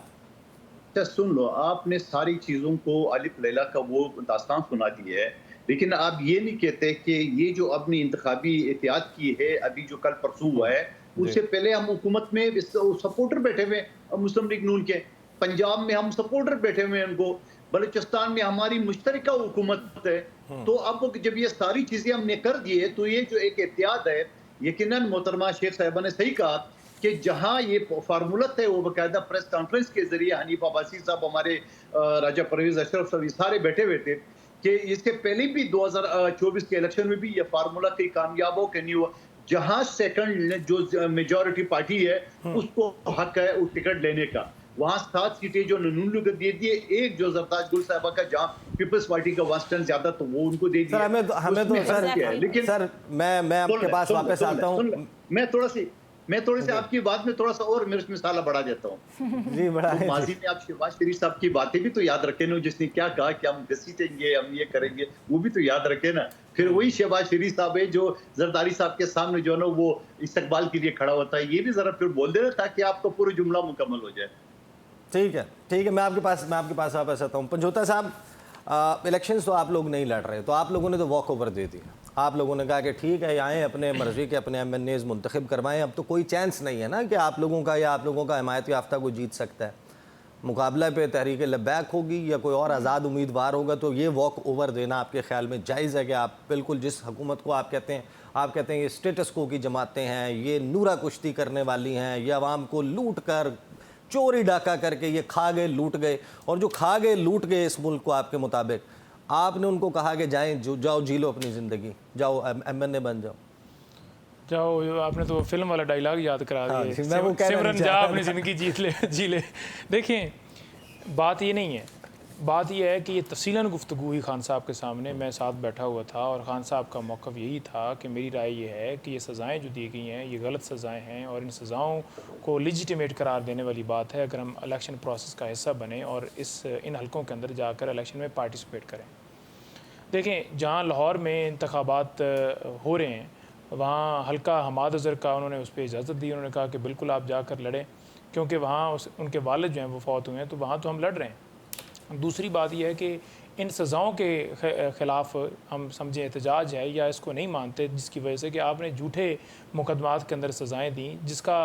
अच्छा सुन लो, आपने सारी चीजों को अलिफ लैला का वो दास्तान सुना दी है, लेकिन आप ये नहीं कहते कि ये जो अपनी इंतखाबी एहतियात की है, अभी जो कल परसों हुआ है, उससे पहले हम हुकूमत में सपोर्टर बैठे हुए मुस्लिम लीग नून के, पंजाब में हम सपोर्टर बैठे हुए हैं उनको, बलूचिस्तान में हमारी मुश्तरका हुकूमत है। तो अब जब ये सारी चीजें हमने कर दी है, तो ये जो एक एहतियात है, यकीनन मोहतरमा शेख साहिबा ने सही कहा कि जहां ये फार्मूला है, वो बाकायदा प्रेस कॉन्फ्रेंस के जरिए हनीफ अब्बासी साहब, हमारे राजा परवेज अशरफ साहब, सारे बैठे हुए थे कि इससे पहले भी 2024 के इलेक्शन में भी ये फार्मूला कहीं कामयाब हो कि नहीं हुआ। जहां सेकंड जो मेजॉरिटी पार्टी है उसको हक है उस टिकट लेने का, वहां 7 सीटें जो नून लीग दे दिए, एक जो जरताज गुल साहिबा का जहां पीपल्स पार्टी का वास्टन ज्यादा, तो वो उनको दे दिया। हमें तो सर, लेकिन सर मैं आपके पास वापस आता हूं, मैं थोड़ी सी आपकी बात में थोड़ा सा और मिर्च मसाला बढ़ा देता हूँ जी। बड़ा तो माजी में आप शहबाज शरीफ साहब की बातें भी तो याद रखे ना, जिसने क्या कहा कि हम घसीटेंगे, हम ये करेंगे, वो भी तो याद रखे ना। फिर वही शहबाज शरीफ साहब है जो जरदारी साहब के सामने जो है ना वो इस्तकबाल के लिए खड़ा होता है, ये भी जरा फिर बोल देना ताकि आपका पूरा जुमला मुकम्मल हो जाए। ठीक है, मैं आपके पास वापस आता हूँ। पंजोता साहब, इलेक्शंस तो आप लोग नहीं लड़ रहे, तो आप लोगों ने तो वॉक ओवर दे दिया। आप लोगों ने कहा कि ठीक है, आएँ अपने मर्जी के अपने MNAs मुंतखब करवाएं। अब तो कोई चांस नहीं है ना कि आप लोगों का हिमायत याफ्ता कोई जीत सकता है। मुकाबला पे तहरीक लब्बैक होगी या कोई और आज़ाद उम्मीदवार होगा, तो ये वॉक ओवर देना आपके ख्याल में जायज़ है कि आप बिल्कुल जिस हुकूमत को आप कहते हैं ये स्टेटस को की जमातें हैं, ये नूरा कुश्ती करने वाली हैं, ये आवाम को लूट कर चोरी डाका करके ये खा गए, लूट गए, और जो खा गए लूट गए इस मुल्क को, आपके मुताबिक आपने उनको कहा कि जाओ जी लो अपनी ज़िंदगी, जाओ MNA बन जाओ। आपने तो फिल्म वाला डायलॉग याद करा दिया, सिमरन जा अपनी ज़िंदगी जी ले। देखें, बात ये नहीं है, बात यह है कि ये तफसीलन गुफ्तगू हुई खान साहब के सामने, मैं साथ बैठा हुआ था, और खान साहब का मौक़िफ़ यही था कि मेरी राय ये है कि ये सज़ाएँ जो दी गई हैं ये गलत सज़ाएँ हैं, और इन सज़ाओं को लेजिटिमेट करार देने वाली बात है अगर हम इलेक्शन प्रोसेस का हिस्सा बने और इन हलकों के अंदर जाकर इलेक्शन में पार्टिसिपेट करें। देखें, जहाँ लाहौर में इंतखाबात हो रहे हैं, वहाँ हल्का हमाद अज़हर का उन्होंने उस पर इजाज़त दी, उन्होंने कहा कि बिल्कुल आप जाकर लड़ें, क्योंकि वहाँ उनके वालिद जो हैं वो फौत हुए हैं, तो वहाँ तो हम लड़ रहे हैं। दूसरी बात यह है कि इन सज़ाओं के ख़िलाफ़ हम समझें एहतजाज है या इसको नहीं मानते, जिसकी वजह से कि आपने झूठे मुकदमात के अंदर सज़ाएँ दी, जिसका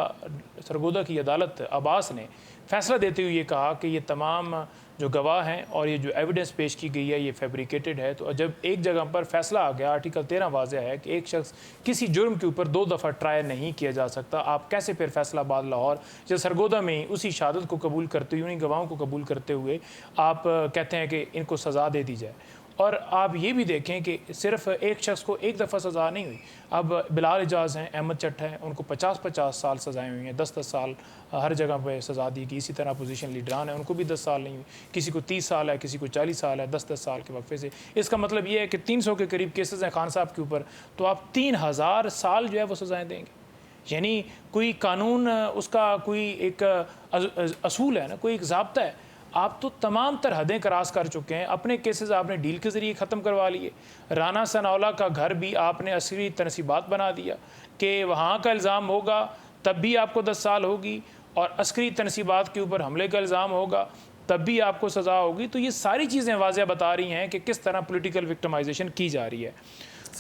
सरगोदा की अदालत अब्बास ने फ़ैसला देते हुए ये कहा कि ये तमाम जो गवाह हैं और ये जो एविडेंस पेश की गई है ये फैब्रिकेटेड है। तो जब एक जगह पर फैसला आ गया, आर्टिकल 13 वाज़ह है कि एक शख्स किसी जुर्म के ऊपर 2 दफ़ा ट्राई नहीं किया जा सकता, आप कैसे फिर फैसलाबाद लाहौर या सरगोदा में उसी शहादत को कबूल करते हुए, उन्हीं गवाहों को कबूल करते हुए आप कहते हैं कि इनको सज़ा दे दी जाए। और आप ये भी देखें कि सिर्फ एक शख्स को एक दफ़ा सज़ा नहीं हुई, अब बिलाल इजाज़ हैं, अहमद चट्ट हैं, उनको 50-50 साल सज़ाएँ हुई हैं, 10-10 साल हर जगह पे सज़ा दी गई। इसी तरह अपोजिशन लीडरान हैं, उनको भी 10 साल नहीं हुई, किसी को 30 साल है, किसी को 40 साल है, 10-10 साल के वक्फे से। इसका मतलब ये है कि 300 के करीब केसेस हैं खान साहब के ऊपर, तो आप 3000 साल जो है वो सज़ाएँ देंगे। यानी कोई कानून, उसका कोई एक असूल है ना, कोई एक ज़ाब्ता है। आप तो तमाम तर हदें क्रॉस कर चुके हैं, अपने केसेस आपने डील के ज़रिए ख़त्म करवा लिए। राना सनाउल्लाह का घर भी आपने असली तनसीबात बना दिया कि वहाँ का इल्ज़ाम होगा तब भी आपको 10 साल होगी, और अस्करी तनसीबात के ऊपर हमले का इल्ज़ाम होगा तब भी आपको सज़ा होगी। तो ये सारी चीज़ें वाज़ह बता रही हैं कि किस तरह पोलिटिकल विक्टिमाइजेशन की जा रही है।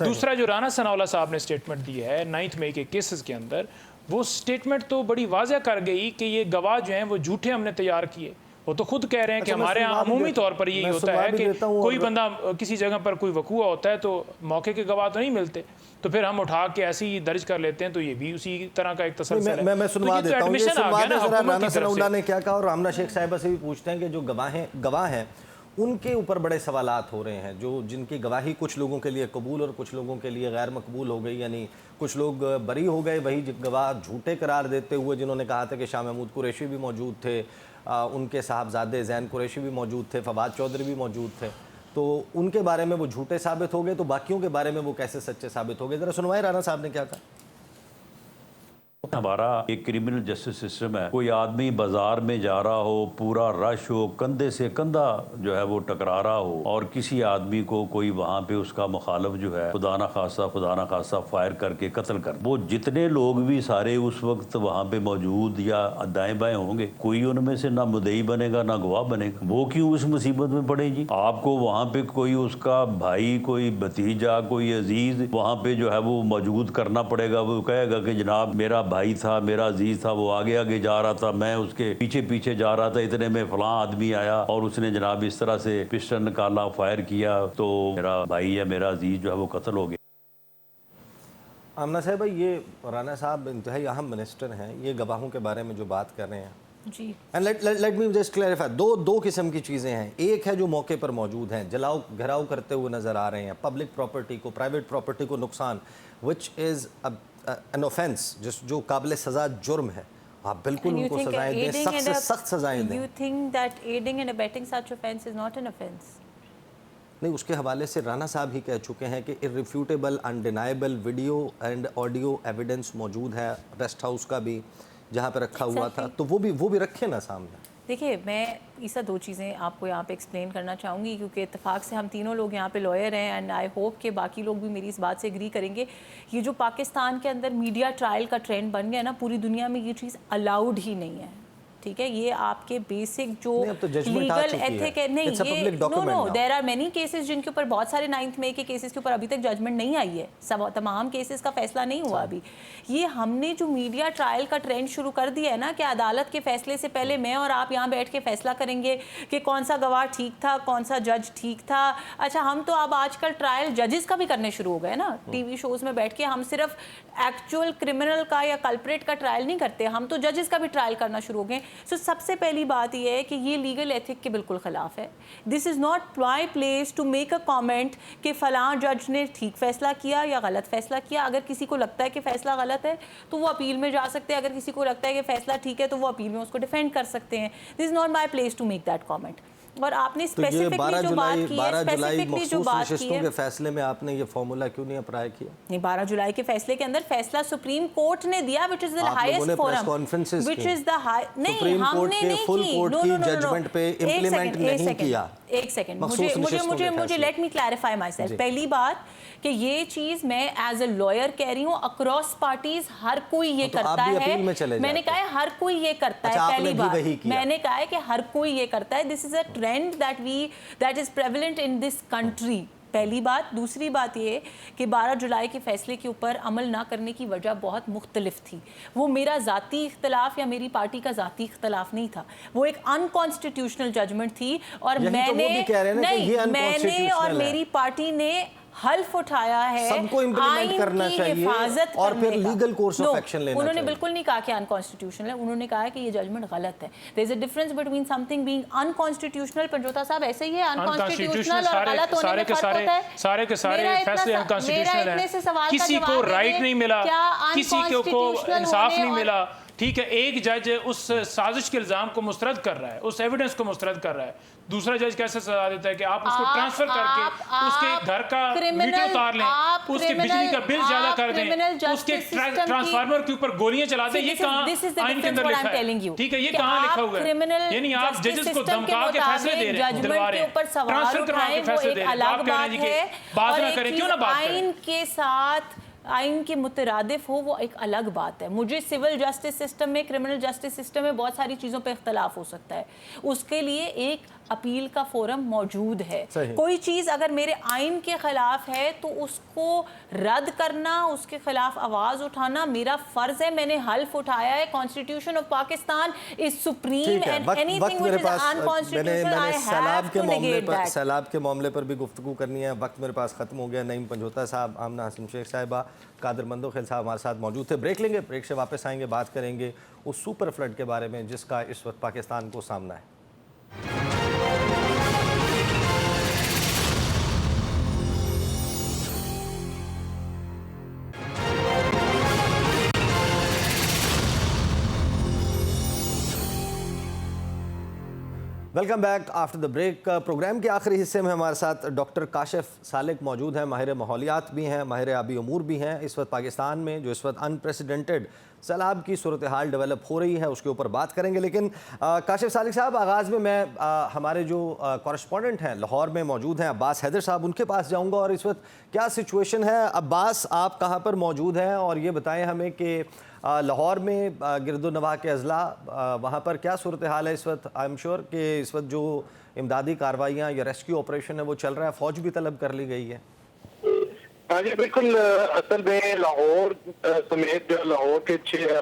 दूसरा, जो राना सनाउल्लाह साहब ने स्टेटमेंट दी है 9 मई के केसेस के अंदर, वो स्टेटमेंट तो बड़ी वाज़ह कर गई कि ये गवाह जो हैं वो झूठे हमने तैयार किए, वो तो खुद कह रहे हैं कि अच्छा, मैं हमारे यहाँ सुनवा भी अमूमी देता- तौर पर यही मैं होता सुनवा है भी कि देता हूँ कोई और- बंदा किसी जगह पर कोई वकूआ होता है तो मौके के गवाह तो नहीं मिलते, तो फिर हम उठा के ऐसे ही दर्ज कर लेते हैं, तो ये भी उसी तरह का एक तसलसल है। मैं सुनवा तो ये तो देता हूँ, ये admission आ सुनवा गया दें ना जरा हुकूमत राना की तरफ सनाउल्लाह से। ने क्या कहा, और रामना शेख साहिबा से भी पूछते हैं कि जो गवाह हैं उनके ऊपर बड़े सवालात हो रहे हैं, जो जिनकी गवाही कुछ लोगों के लिए कबूल और कुछ लोगों के लिए गैर मकबूल हो गई, यानी कुछ लोग बरी हो गए, वही गवाह झूठे करार देते हुए जिन्होंने कहा था कि शाह महमूद कुरैशी भी मौजूद थे, उनके साहबजादे ज़ैन कुरैशी भी मौजूद थे, फवाद चौधरी भी मौजूद थे, तो उनके बारे में वो झूठे साबित हो गए, तो बाकियों के बारे में वो कैसे सच्चे साबित हो गए? ज़रा सुनवाए राना साहब ने क्या कहा। हमारा एक क्रिमिनल जस्टिस सिस्टम है, कोई आदमी बाजार में जा रहा हो, पूरा रश हो, कंधे से कंधा जो है वो टकरा रहा हो, और किसी आदमी को कोई वहाँ पे उसका मुखालफ जो है खुदा ना खासा फायर करके कत्ल कर, वो जितने लोग भी सारे उस वक्त वहाँ पे मौजूद या दाएं बाएं होंगे, कोई उनमें से ना मुद्दई बनेगा ना गवाह बनेगा। वो क्यों उस मुसीबत में पड़े जी? आपको वहाँ पे कोई उसका भाई, कोई भतीजा, कोई अजीज वहाँ पे जो है वो मौजूद करना पड़ेगा। वो कहेगा कि जनाब मेरा भाई था, मेरा अजीज था, वो आगे आगे जा रहा था, मैं उसके पीछे पीछे जा रहा था, इतने में फलां आदमी आया और उसने जनाब इस तरह से पिस्टल निकाला, फायर किया, तो मेरा भाई या मेरा अजीज जो है वो कत्ल हो गया। आमना साहब, ये राना साहब इंतहाई अहम मिनिस्टर हैं, ये गवाहों के बारे में जो बात कर रहे हैं, जी, and let me just clarify, दो किस्म की चीज़ें हैं। एक है जो मौके पर मौजूद हैं, जलाओ घराव करते हुए नज़र आ रहे हैं, पब्लिक प्रॉपर्टी को, प्राइवेट प्रॉपर्टी को नुकसान, विच इज़ एन ऑफेंस, जो काबिल सज़ा जुर्म है। आप बिल्कुल उनको सजाएं दें, सख्त से सख्त सजाएं दें। You think that aiding and abetting such offence is not an offence? नहीं, उसके हवाले से राना साहब ही कह चुके हैं कि irrefutable undeniable video and audio evidence मौजूद है रेस्ट हाउस का भी, जहाँ पे रखा हुआ था, तो वो भी रखे ना सामने। देखिए, मैं ईसा दो चीज़ें आपको यहाँ पे एक्सप्लेन करना चाहूँगी, क्योंकि इत्तेफाक से हम तीनों लोग यहाँ पे लॉयर हैं एंड आई होप कि बाकी लोग भी मेरी इस बात से एग्री करेंगे। ये जो पाकिस्तान के अंदर मीडिया ट्रायल का ट्रेंड बन गया ना, पूरी दुनिया में ये चीज़ अलाउड ही नहीं है, ठीक है? ये आपके बेसिक जो लीगल एथिक है, नहीं, ये no, there are many cases जिनके ऊपर बहुत सारे 9th मई के केसेस के ऊपर अभी तक जजमेंट नहीं आई है, सब तमाम केसेस का फैसला नहीं हुआ अभी। ये हमने जो मीडिया ट्रायल का ट्रेंड शुरू कर दिया है ना, कि अदालत के फैसले से पहले मैं और आप यहाँ बैठ के फैसला करेंगे कि कौन सा गवाह ठीक था, कौन सा जज ठीक था। अच्छा, हम तो अब आजकल ट्रायल जजेस का भी करने शुरू हो गए ना, टीवी शोज में बैठ के हम सिर्फ एक्चुअल क्रिमिनल का या कल्प्रेट का ट्रायल नहीं करते, हम तो जजेस का भी ट्रायल करना शुरू हो गए। सो सबसे पहली बात यह है कि ये लीगल एथिक के बिल्कुल ख़िलाफ़ है। This is not my place to make a comment कि फ़लाँ जज ने ठीक फ़ैसला किया या गलत फ़ैसला किया। अगर किसी को लगता है कि फ़ैसला गलत है तो वो अपील में जा सकते हैं, अगर किसी को लगता है कि फ़ैसला ठीक है तो वो अपील में उसको डिफेंड कर सकते हैं। This is not my place to make that comment. और आपने स्पेसिफिकली जो बात की है, स्पेसिफिकली जो बात की है, के फैसले में आपने ये फॉर्मूला क्यों नहीं अप्लाई किया? नहीं, 12 जुलाई के फैसले के अंदर फैसला सुप्रीम कोर्ट ने दिया, which is the highest forum, which is the high, नहीं, हमने नहीं फुल की, कोर्ट की जजमेंट पे इंप्लीमेंट नहीं किया। एक सेकंड, मुझे let me clarify my self. पहली बात कि ये चीज मैं एज अ लॉयर कह रही हूँ, अक्रॉस पार्टीज हर कोई ये करता है। मैंने कहा है हर कोई ये करता है, पहली बात मैंने कहा है कि हर कोई ये करता है। This is a trend that is prevalent in this country, पहली बात। दूसरी बात ये कि 12 जुलाई के फैसले के ऊपर अमल ना करने की वजह बहुत मुख्तलिफ थी। वो मेरा ज़ाती इख्तलाफ या मेरी पार्टी का ज़ाती इख्तलाफ नहीं था, वो एक अनकॉन्स्टिट्यूशनल जजमेंट थी और मैंने और मेरी पार्टी ने हल्फ उठाया है, सबको इंप्लीमेंट करना चाहिए और फिर लीगल कोर्स ऑफ एक्शन लेना चाहिए। उन्होंने बिल्कुल नहीं कहा कि अनकॉन्स्टिट्यूशनल है, उन्होंने कहा कि ये जजमेंट गलत है। There is a difference between something being unconstitutional. Panjota साहब, ऐसे ही है, अनकॉन्स्टिट्यूशनल और गलत होने में फर्क होता है। सारे के सारे फैसले अनकॉन्स्टिट्यूशनल हैं, किसी को राइट नहीं मिला, किसी को इंसाफ नहीं मिला, ठीक है? एक जज उस साजिश के इल्जाम को मुस्तरद कर रहा है, उस एविडेंस को मुस्तरद कर रहा है, दूसरा जज कैसे सजा देता है कि आप उसको ट्रांसफर करके उसके घर का मीटर उतार लें, उसके बिजली का बिल ज्यादा कर दें, उसके ट्रांसफार्मर के ऊपर गोलियां चला दें। ये कहां आइन के अंदर लिखा है? ठीक है, ये कहां लिखा हुआ है? यानी आप जजेस को धमका के फैसले दे रहे हैं, दिलवा रहे हैं, ट्रांसफर करवा के फैसले दे रहे हैं। आप कह रहे हैं कि बात ना करें, क्यों ना बात करें? आइन के साथ आइन के मुतरादिफ हो, वो एक अलग बात है। मुझे सिविल जस्टिस सिस्टम में, क्रिमिनल जस्टिस सिस्टम में बहुत सारी चीज़ों पे इख्तलाफ हो सकता है, उसके लिए एक अपील का फोरम मौजूद है। सही। कोई चीज़ अगर मेरे आइन के खिलाफ है तो उसको रद्द करना, उसके खिलाफ आवाज़ उठाना मेरा फ़र्ज़ है। मैंने हल्फ उठाया है, constitution of Pakistan is supreme ठीक है, एंड वक्त एनीथिंग मेरे which is pass unconstitutional I have to negate that. सैलाब के मामले पर भी गुफ्तगू करनी है, वक्त मेरे पास ख़त्म हो गया। नईम पंजोता साहब, आमना हसन शेख साहिबा, कादर मंदोखेल साहब हमारे साथ मौजूद थे। ब्रेक लेंगे, ब्रेक से वापस आएंगे, बात करेंगे उस सुपर फ्लड के बारे में जिसका इस वक्त पाकिस्तान को सामना है। Welcome back after the break. Programme के आखिरी हिस्से में हमारे साथ डॉक्टर काशिफ सालिक मौजूद हैं, माहिर माहौलियात भी हैं, माहिर आबी अमूर भी हैं। इस वक्त पाकिस्तान में जो इस वक्त अनप्रेसिडेंटेड सैलाब की सूरत हाल डेवलप हो रही है उसके ऊपर बात करेंगे। लेकिन काशिफ सालिक साहब, आगाज़ में मैं हमारे जो कॉरेस्पॉन्डेंट हैं लाहौर में मौजूद हैं, अब्बास हैदर साहब, उनके पास जाऊँगा और इस वक्त क्या सिचुएशन है। अब्बास, आप कहाँ पर मौजूद हैं और ये बताएँ हमें कि लाहौर में गिरदोनवाह के अजला वहाँ पर क्या सूरत हाल है इस वक्त। आई एम श्योर कि इस वक्त जो इमदादी कार्रवाइयाँ या रेस्क्यू ऑपरेशन है वो चल रहा है, फ़ौज भी तलब कर ली गई है। हाँ जी बिल्कुल। असल में लाहौर समेत जो लाहौर के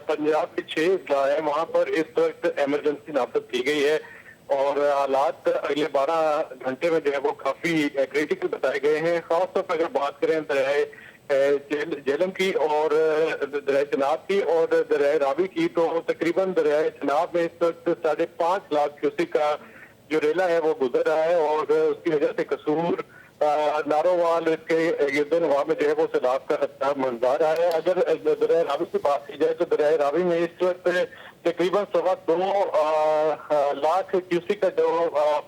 पंजाब के 6 अजला है वहाँ पर इस वक्त एमरजेंसी नाफिज की गई है और हालात अगले 12 घंटे में जो है वो काफी क्रिटिकल बताए गए हैं। खासतौर पर अगर बात करें दरियाए झेलम की और दरियाए चनाब की और दरियाए रावी की, तो तकरीबन दरियाए चनाब में इस वक्त 5.5 लाख क्यूसेक का जो रेला है वो गुजर रहा है और उसकी वजह से कसूर नारोवाल के गिरदोनवाह में जो है वो सैलाब का खतरा मंडरा रहा है। अगर दरिया रावी की बात की जाए तो दरिया रावी में इस वक्त तकरीबन 2.25 लाख क्यूसेक का जो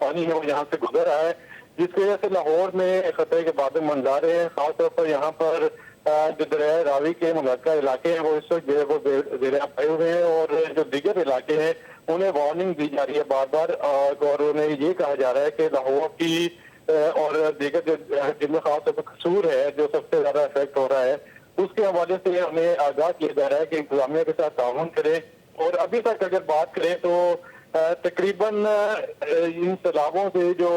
पानी है वो यहाँ से गुजर रहा है, जिसकी वजह से लाहौर में खतरे के बादल मंडरा रहे हैं। खासतौर पर यहाँ पर जो दरिया रावी के मुलाका इलाके हैं वो इस वक्त जो है वो ज़ेर पाए हुए हैं और जो दीगर इलाके हैं उन्हें वार्निंग दी जा रही है बार बार और उन्हें ये कहा जा रहा है कि लाहौर की और दीगर जिनमें खासतौर पर कसूर है जो सबसे ज्यादा इफेक्ट हो रहा है, उसके हवाले से हमें आगाह किया जा रहा है कि इंतजामिया के साथ ताउन करें। और अभी तक अगर बात करें तो तकरीबन इन सैलाबों से जो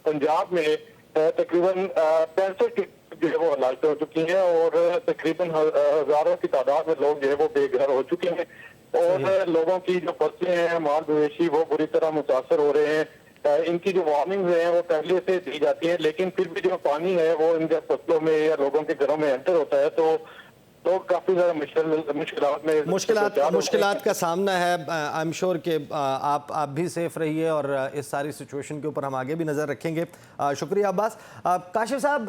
पंजाब में तकरीबन 65 जो है वो हलाकत हो चुकी हैं और तकरीबन हजारों की तादाद में लोग जो है वो बेघर हो चुके हैं और लोगों की जो फसलें हैं, माल मवेशी, वो बुरी तरह मुतासर हो रहे हैं। इनकी जो वार्निंग है वो पहले से दी जाती है, लेकिन फिर भी जो पानी है वो इन फसलों में या लोगों के घरों में एंटर होता है तो लोग काफी ज्यादा मुश्किलात का सामना है। आई एम श्योर कि आप भी सेफ रहिए और इस सारी सिचुएशन के ऊपर हम आगे भी नज़र रखेंगे। शुक्रिया अब्बास। काशिफ साहब,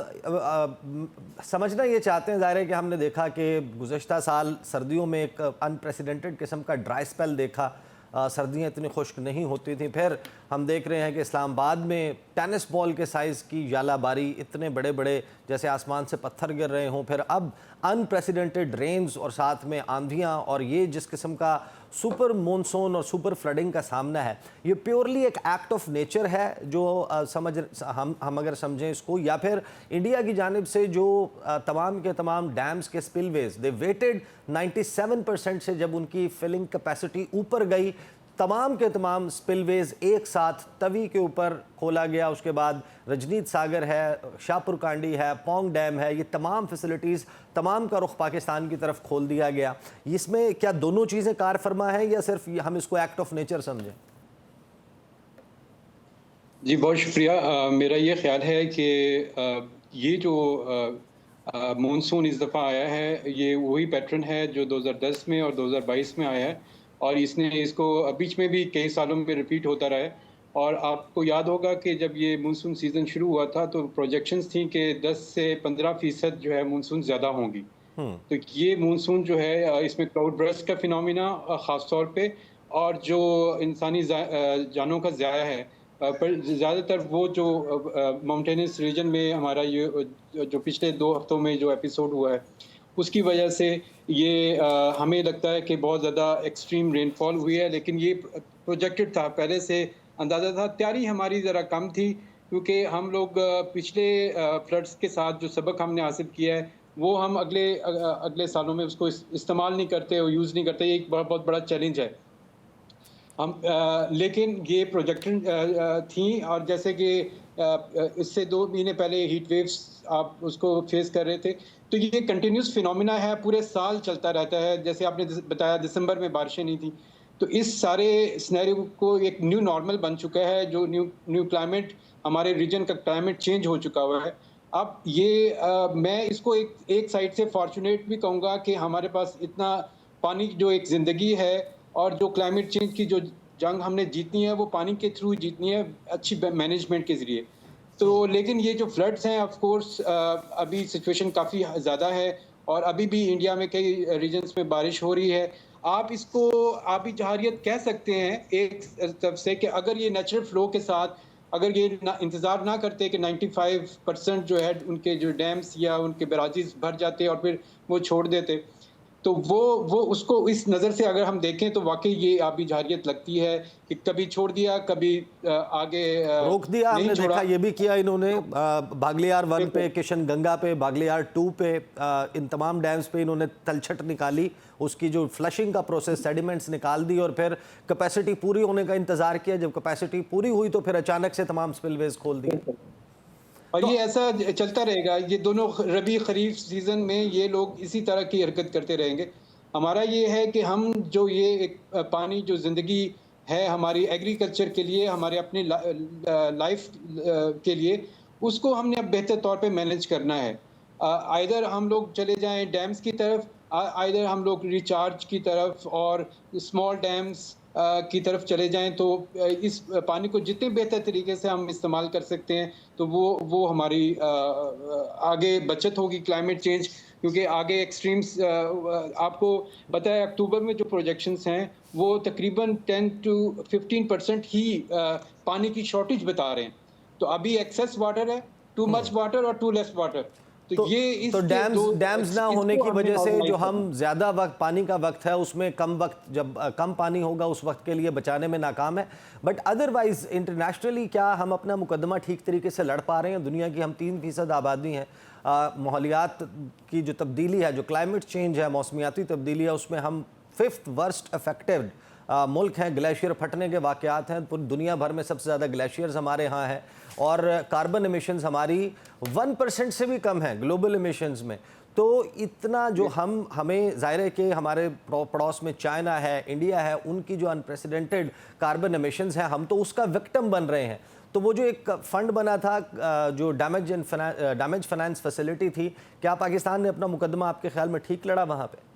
समझना ये चाहते हैं, ज़ाहिर है कि हमने देखा कि गुज़श्ता साल सर्दियों में एक अनप्रेसिडेंटेड किस्म का ड्राई स्पेल देखा, सर्दियाँ इतनी खुश्क नहीं होती थी। फिर हम देख रहे हैं कि इस्लामाबाद में टेनिस बॉल के साइज़ की यालाबारी, इतने बड़े बड़े जैसे आसमान से पत्थर गिर रहे हों। फिर अब अनप्रेसिडेंटेड रेन्स और साथ में आंधियाँ और ये जिस किस्म का सुपर मॉनसून और सुपर फ्लडिंग का सामना है, ये प्योरली एक एक्ट ऑफ नेचर है जो हम अगर समझें इसको, या फिर इंडिया की जानिब से जो तमाम के तमाम डैम्स के स्पिलवेज दे वेटेड 97% से जब उनकी फिलिंग कैपेसिटी ऊपर गई, तमाम के तमाम स्पिलवेज एक साथ तवी के ऊपर खोला गया। उसके बाद रजनीत सागर है, शाहपुर कांडी है, पोंग डैम है, ये तमाम फैसिलिटीज़ तमाम का रुख पाकिस्तान की तरफ खोल दिया गया। इसमें क्या दोनों चीज़ें कार फरमा है या सिर्फ हम इसको एक्ट ऑफ नेचर समझें? जी बहुत शुक्रिया। मेरा ये ख्याल है कि ये जो मानसून इस दफ़ा आया है ये वही पैटर्न है जो 2010 में और 2022 में आया है और इसने इसको बीच में भी कई सालों में रिपीट होता रहा है। और आपको याद होगा कि जब ये मानसून सीज़न शुरू हुआ था तो प्रोजेक्शंस थी कि 10 से 15% जो है मानसून ज़्यादा होंगी। तो ये मानसून जो है इसमें क्लाउड बर्स्ट का फिनोमिना ख़ास तौर पे और जो इंसानी जानों का ज़ाया है, पर ज़्यादातर वो जो माउंटेनस रीजन में हमारा ये जो पिछले 2 हफ्तों में जो एपिसोड हुआ है उसकी वजह से ये हमें लगता है कि बहुत ज़्यादा एक्सट्रीम रेनफॉल हुई है। लेकिन ये प्रोजेक्टेड था, पहले से अंदाज़ा था। तैयारी हमारी ज़रा कम थी क्योंकि हम लोग पिछले फ्लड्स के साथ जो सबक हमने हासिल किया है वो हम अगले सालों में उसको इस्तेमाल नहीं करते और यूज़ नहीं करते। ये एक बहुत बड़ा चैलेंज है। हम लेकिन ये प्रोजेक्शन थी, और जैसे कि इससे 2 महीने पहले हीट वेव्स आप उसको फेस कर रहे थे, तो ये कंटिन्यूस फिनोमिना है, पूरे साल चलता रहता है। जैसे आपने बताया दिसंबर में बारिशें नहीं थी, तो इस सारे सिनेरियो को एक न्यू नॉर्मल बन चुका है, जो न्यू क्लाइमेट, हमारे रीजन का क्लाइमेट चेंज हो चुका हुआ है। अब ये मैं इसको एक साइड से फॉर्चुनेट भी कहूँगा कि हमारे पास इतना पानी, जो एक ज़िंदगी है, और जो क्लाइमेट चेंज की जो जंग हमने जीतनी है वो पानी के थ्रू जीतनी है, अच्छी मैनेजमेंट के ज़रिए। तो लेकिन ये जो फ्लड्स हैं, ऑफ कोर्स अभी सिचुएशन काफ़ी ज़्यादा है, और अभी भी इंडिया में कई रीजन्स में बारिश हो रही है। आप इसको आबी जहारियत कह सकते हैं एक तरफ से, कि अगर ये नेचुरल फ्लो के साथ अगर ये इंतज़ार ना करते कि 95% जो है उनके जो डैम्स या उनके बराजीज भर जाते और फिर वो छोड़ देते, तो वो उसको इस नज़र से अगर हम देखें तो वाकई ये आबी जहारियत लगती है कि कभी छोड़ दिया, कभी आगे रोक दिया। हमने देखा ये भी किया इन्होंने बागलियार 1 पे, किशन गंगा पे, बागलियार 2 पे, इन तमाम डैम्स पे इन्होंने तलछट निकाली, उसकी जो फ्लशिंग का प्रोसेस, सेडिमेंट्स निकाल दी, और फिर कैपेसिटी पूरी होने का इंतजार किया। जब कैपेसिटी पूरी हुई तो फिर अचानक से तमाम स्पिलवेज खोल दिए। और ये ऐसा चलता रहेगा, ये दोनों रबी खरीफ सीजन में ये लोग इसी तरह की हरकत करते रहेंगे। हमारा ये है कि हम जो ये एक पानी जो ज़िंदगी है हमारी एग्रीकल्चर के लिए, हमारे अपने लाइफ के लिए, उसको हमने अब बेहतर तौर पे मैनेज करना है। आइदर हम लोग चले जाएं डैम्स की तरफ, आइदर हम लोग रिचार्ज की तरफ और स्मॉल डैम्स की तरफ चले जाएं, तो इस पानी को जितने बेहतर तरीके से हम इस्तेमाल कर सकते हैं तो वो हमारी आगे बचत होगी क्लाइमेट चेंज, क्योंकि आगे एक्सट्रीम्स आपको पता है अक्टूबर में जो प्रोजेक्शंस हैं वो तकरीबन 10 to 15% ही पानी की शॉर्टेज बता रहे हैं। तो अभी एक्सेस वाटर है, टू मच वाटर और टू लेस वाटर, तो डैम्स ना होने की वजह से जो हम ज़्यादा वक्त पानी का वक्त है उसमें कम वक्त, जब कम पानी होगा उस वक्त के लिए बचाने में नाकाम है। बट अदरवाइज इंटरनेशनली क्या हम अपना मुकदमा ठीक तरीके से लड़ पा रहे हैं? दुनिया की हम 3% आबादी हैं, माहौलियात की जो तब्दीली है, जो क्लाइमेट चेंज है, मौसमियाती तब्दीली है, उसमें हम 5th वर्स्ट अफेक्टेड मुल्क हैं। ग्लेशियर फटने के वाक़यात हैं, पूरी दुनिया भर में सबसे ज़्यादा ग्लेशियर्स हमारे यहाँ हैं, और कार्बन एमिशंस हमारी 1% से भी कम है ग्लोबल एमिशंस में। तो इतना जो हमें ज़ाहिर है कि हमारे पड़ोस में चाइना है, इंडिया है, उनकी जो अनप्रेसिडेंटेड कार्बन एमिशंस हैं, हम तो उसका विक्टिम बन रहे हैं। तो वो जो एक फ़ंड बना था, जो डैमेज फाइनेंस फैसिलिटी थी, क्या पाकिस्तान ने अपना मुकदमा आपके ख्याल में ठीक लड़ा वहाँ पे?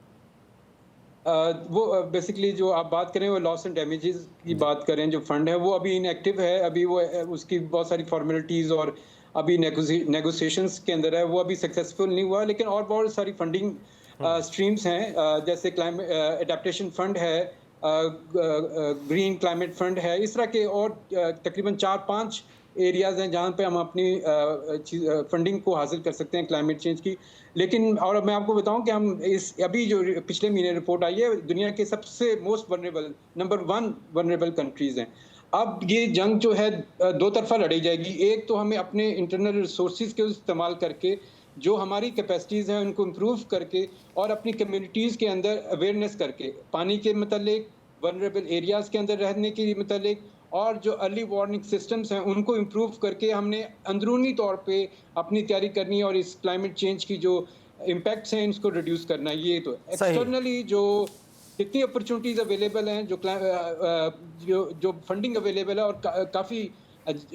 वो बेसिकली जो आप बात करें वो लॉस एंड डैमेजेस की बात करें, जो फंड है वो अभी इनएक्टिव है, अभी वो उसकी बहुत सारी फॉर्मेलिटीज़ और अभी नेगोशिएशंस के अंदर है, वो अभी सक्सेसफुल नहीं हुआ। लेकिन और बहुत सारी फंडिंग स्ट्रीम्स हैं, जैसे क्लाइमेट एडेप्टेशन फंड है, ग्रीन क्लाइमेट फंड है, इस तरह के और तकरीबन 4-5 एरियाज़ हैं जहाँ पे हम अपनी फंडिंग को हासिल कर सकते हैं क्लाइमेट चेंज की। लेकिन और मैं आपको बताऊं कि हम इस अभी जो पिछले महीने रिपोर्ट आई है, दुनिया के सबसे most vulnerable number 1 vulnerable countries हैं। अब ये जंग जो है 2 तरफा लड़ी जाएगी। एक तो हमें अपने इंटरनल रिसोर्सेज के इस्तेमाल करके, जो हमारी कैपेसिटीज़ हैं उनको इम्प्रूव करके, और अपनी कम्युनिटीज़ के अंदर अवेयरनेस करके, पानी के मतलब वनरेबल एरियाज़ के अंदर रहने के मतलब, और जो अर्ली वार्निंग सिस्टम्स हैं उनको इम्प्रूव करके हमने अंदरूनी तौर पे अपनी तैयारी करनी है, और इस क्लाइमेट चेंज की जो इम्पैक्ट्स हैं इसको रिड्यूस करना है। ये तो एक्सटर्नली जो जितनी अपॉर्चुनिटीज़ अवेलेबल हैं, जो फंडिंग अवेलेबल है, और काफ़ी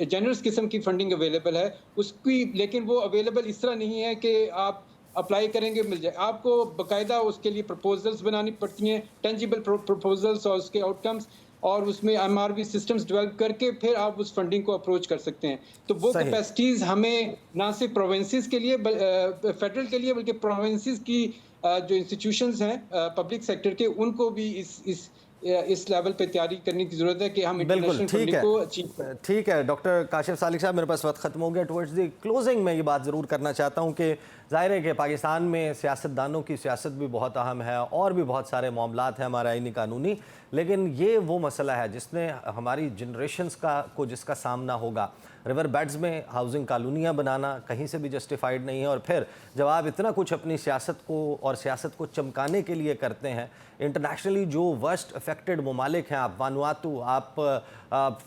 जनरस किस्म की फंडिंग अवेलेबल है उसकी, लेकिन वो अवेलेबल इस तरह नहीं है कि आप अप्लाई करेंगे मिल जाए। आपको बाकायदा उसके लिए प्रपोजल्स बनानी पड़ती हैं, टेंजिबल प्रपोजल्स और उसके आउटकम्स, और उसमें MRV सिस्टम्स डेवलप करके फिर आप उस फंडिंग को अप्रोच कर सकते हैं। तो वो कैपेसिटीज़ हमें ना सिर्फ प्रोविंसेस के लिए, फेडरल के लिए, बल्कि प्रोविंसेस की जो इंस्टीट्यूशंस हैं पब्लिक सेक्टर के, उनको भी इस लेवल पे तैयारी करने की ज़रूरत है कि हम इंटरनेशनल फंडिंग को अचीव करें। ठीक है डॉक्टर काशिफ सालिक साहब, मेरे पास वक्त ख़त्म हो गया। टुवर्ड्स द क्लोजिंग में ये बात ज़रूर करना चाहता हूँ कि जाहिर है कि पाकिस्तान में सियासतदानों की सियासत भी बहुत अहम है और भी बहुत सारे मामलात हैं हमारे आईनी कानूनी, लेकिन ये वो मसला है जिसने हमारी जनरेशन्स को जिसका सामना होगा। रिवर बेड्स में हाउसिंग कॉलोनियाँ बनाना कहीं से भी जस्टिफाइड नहीं है, और फिर जब आप इतना कुछ अपनी सियासत को और सियासत को चमकाने के लिए करते हैं, इंटरनेशनली जो वर्स्ट अफेक्टेड ममालिक हैं, आप वानुआतू, आप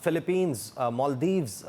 फ़िलीपींस, मालदीव्स,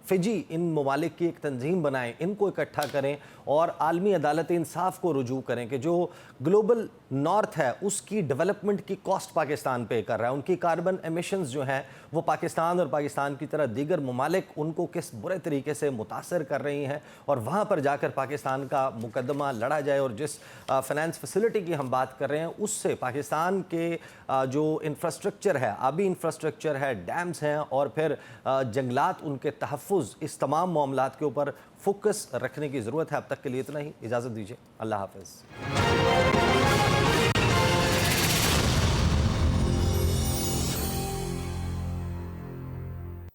फिजी, इन ममालिक की एक तंजीम बनाएं, इनको इकट्ठा करें और आलमी अदालत इंसाफ को रुजू करें कि जो ग्लोबल नॉर्थ है उसकी डेवलपमेंट की कॉस्ट पाकिस्तान पे कर रहा है, उनकी कार्बन एमिशंस जो हैं वो पाकिस्तान और पाकिस्तान की तरह दीगर ममालिक उनको किस बुरे तरीके से मुतासर कर रही हैं, और वहाँ पर जाकर पाकिस्तान का मुकदमा लड़ा जाए। और जिस फाइनेंस फैसिलिटी की हम बात कर रहे हैं उससे पाकिस्तान के जो इंफ्रास्ट्रक्चर है, आबी इंफ्रास्ट्रक्चर है, डैम्स हैं और फिर जंगलात, उनके तहफ़्फ़ुज़, इस तमाम मामलात के ऊपर फोकस रखने की ज़रूरत है। अब तक के लिए इतना ही, इजाज़त दीजिए, अल्लाह हाफ़िज़।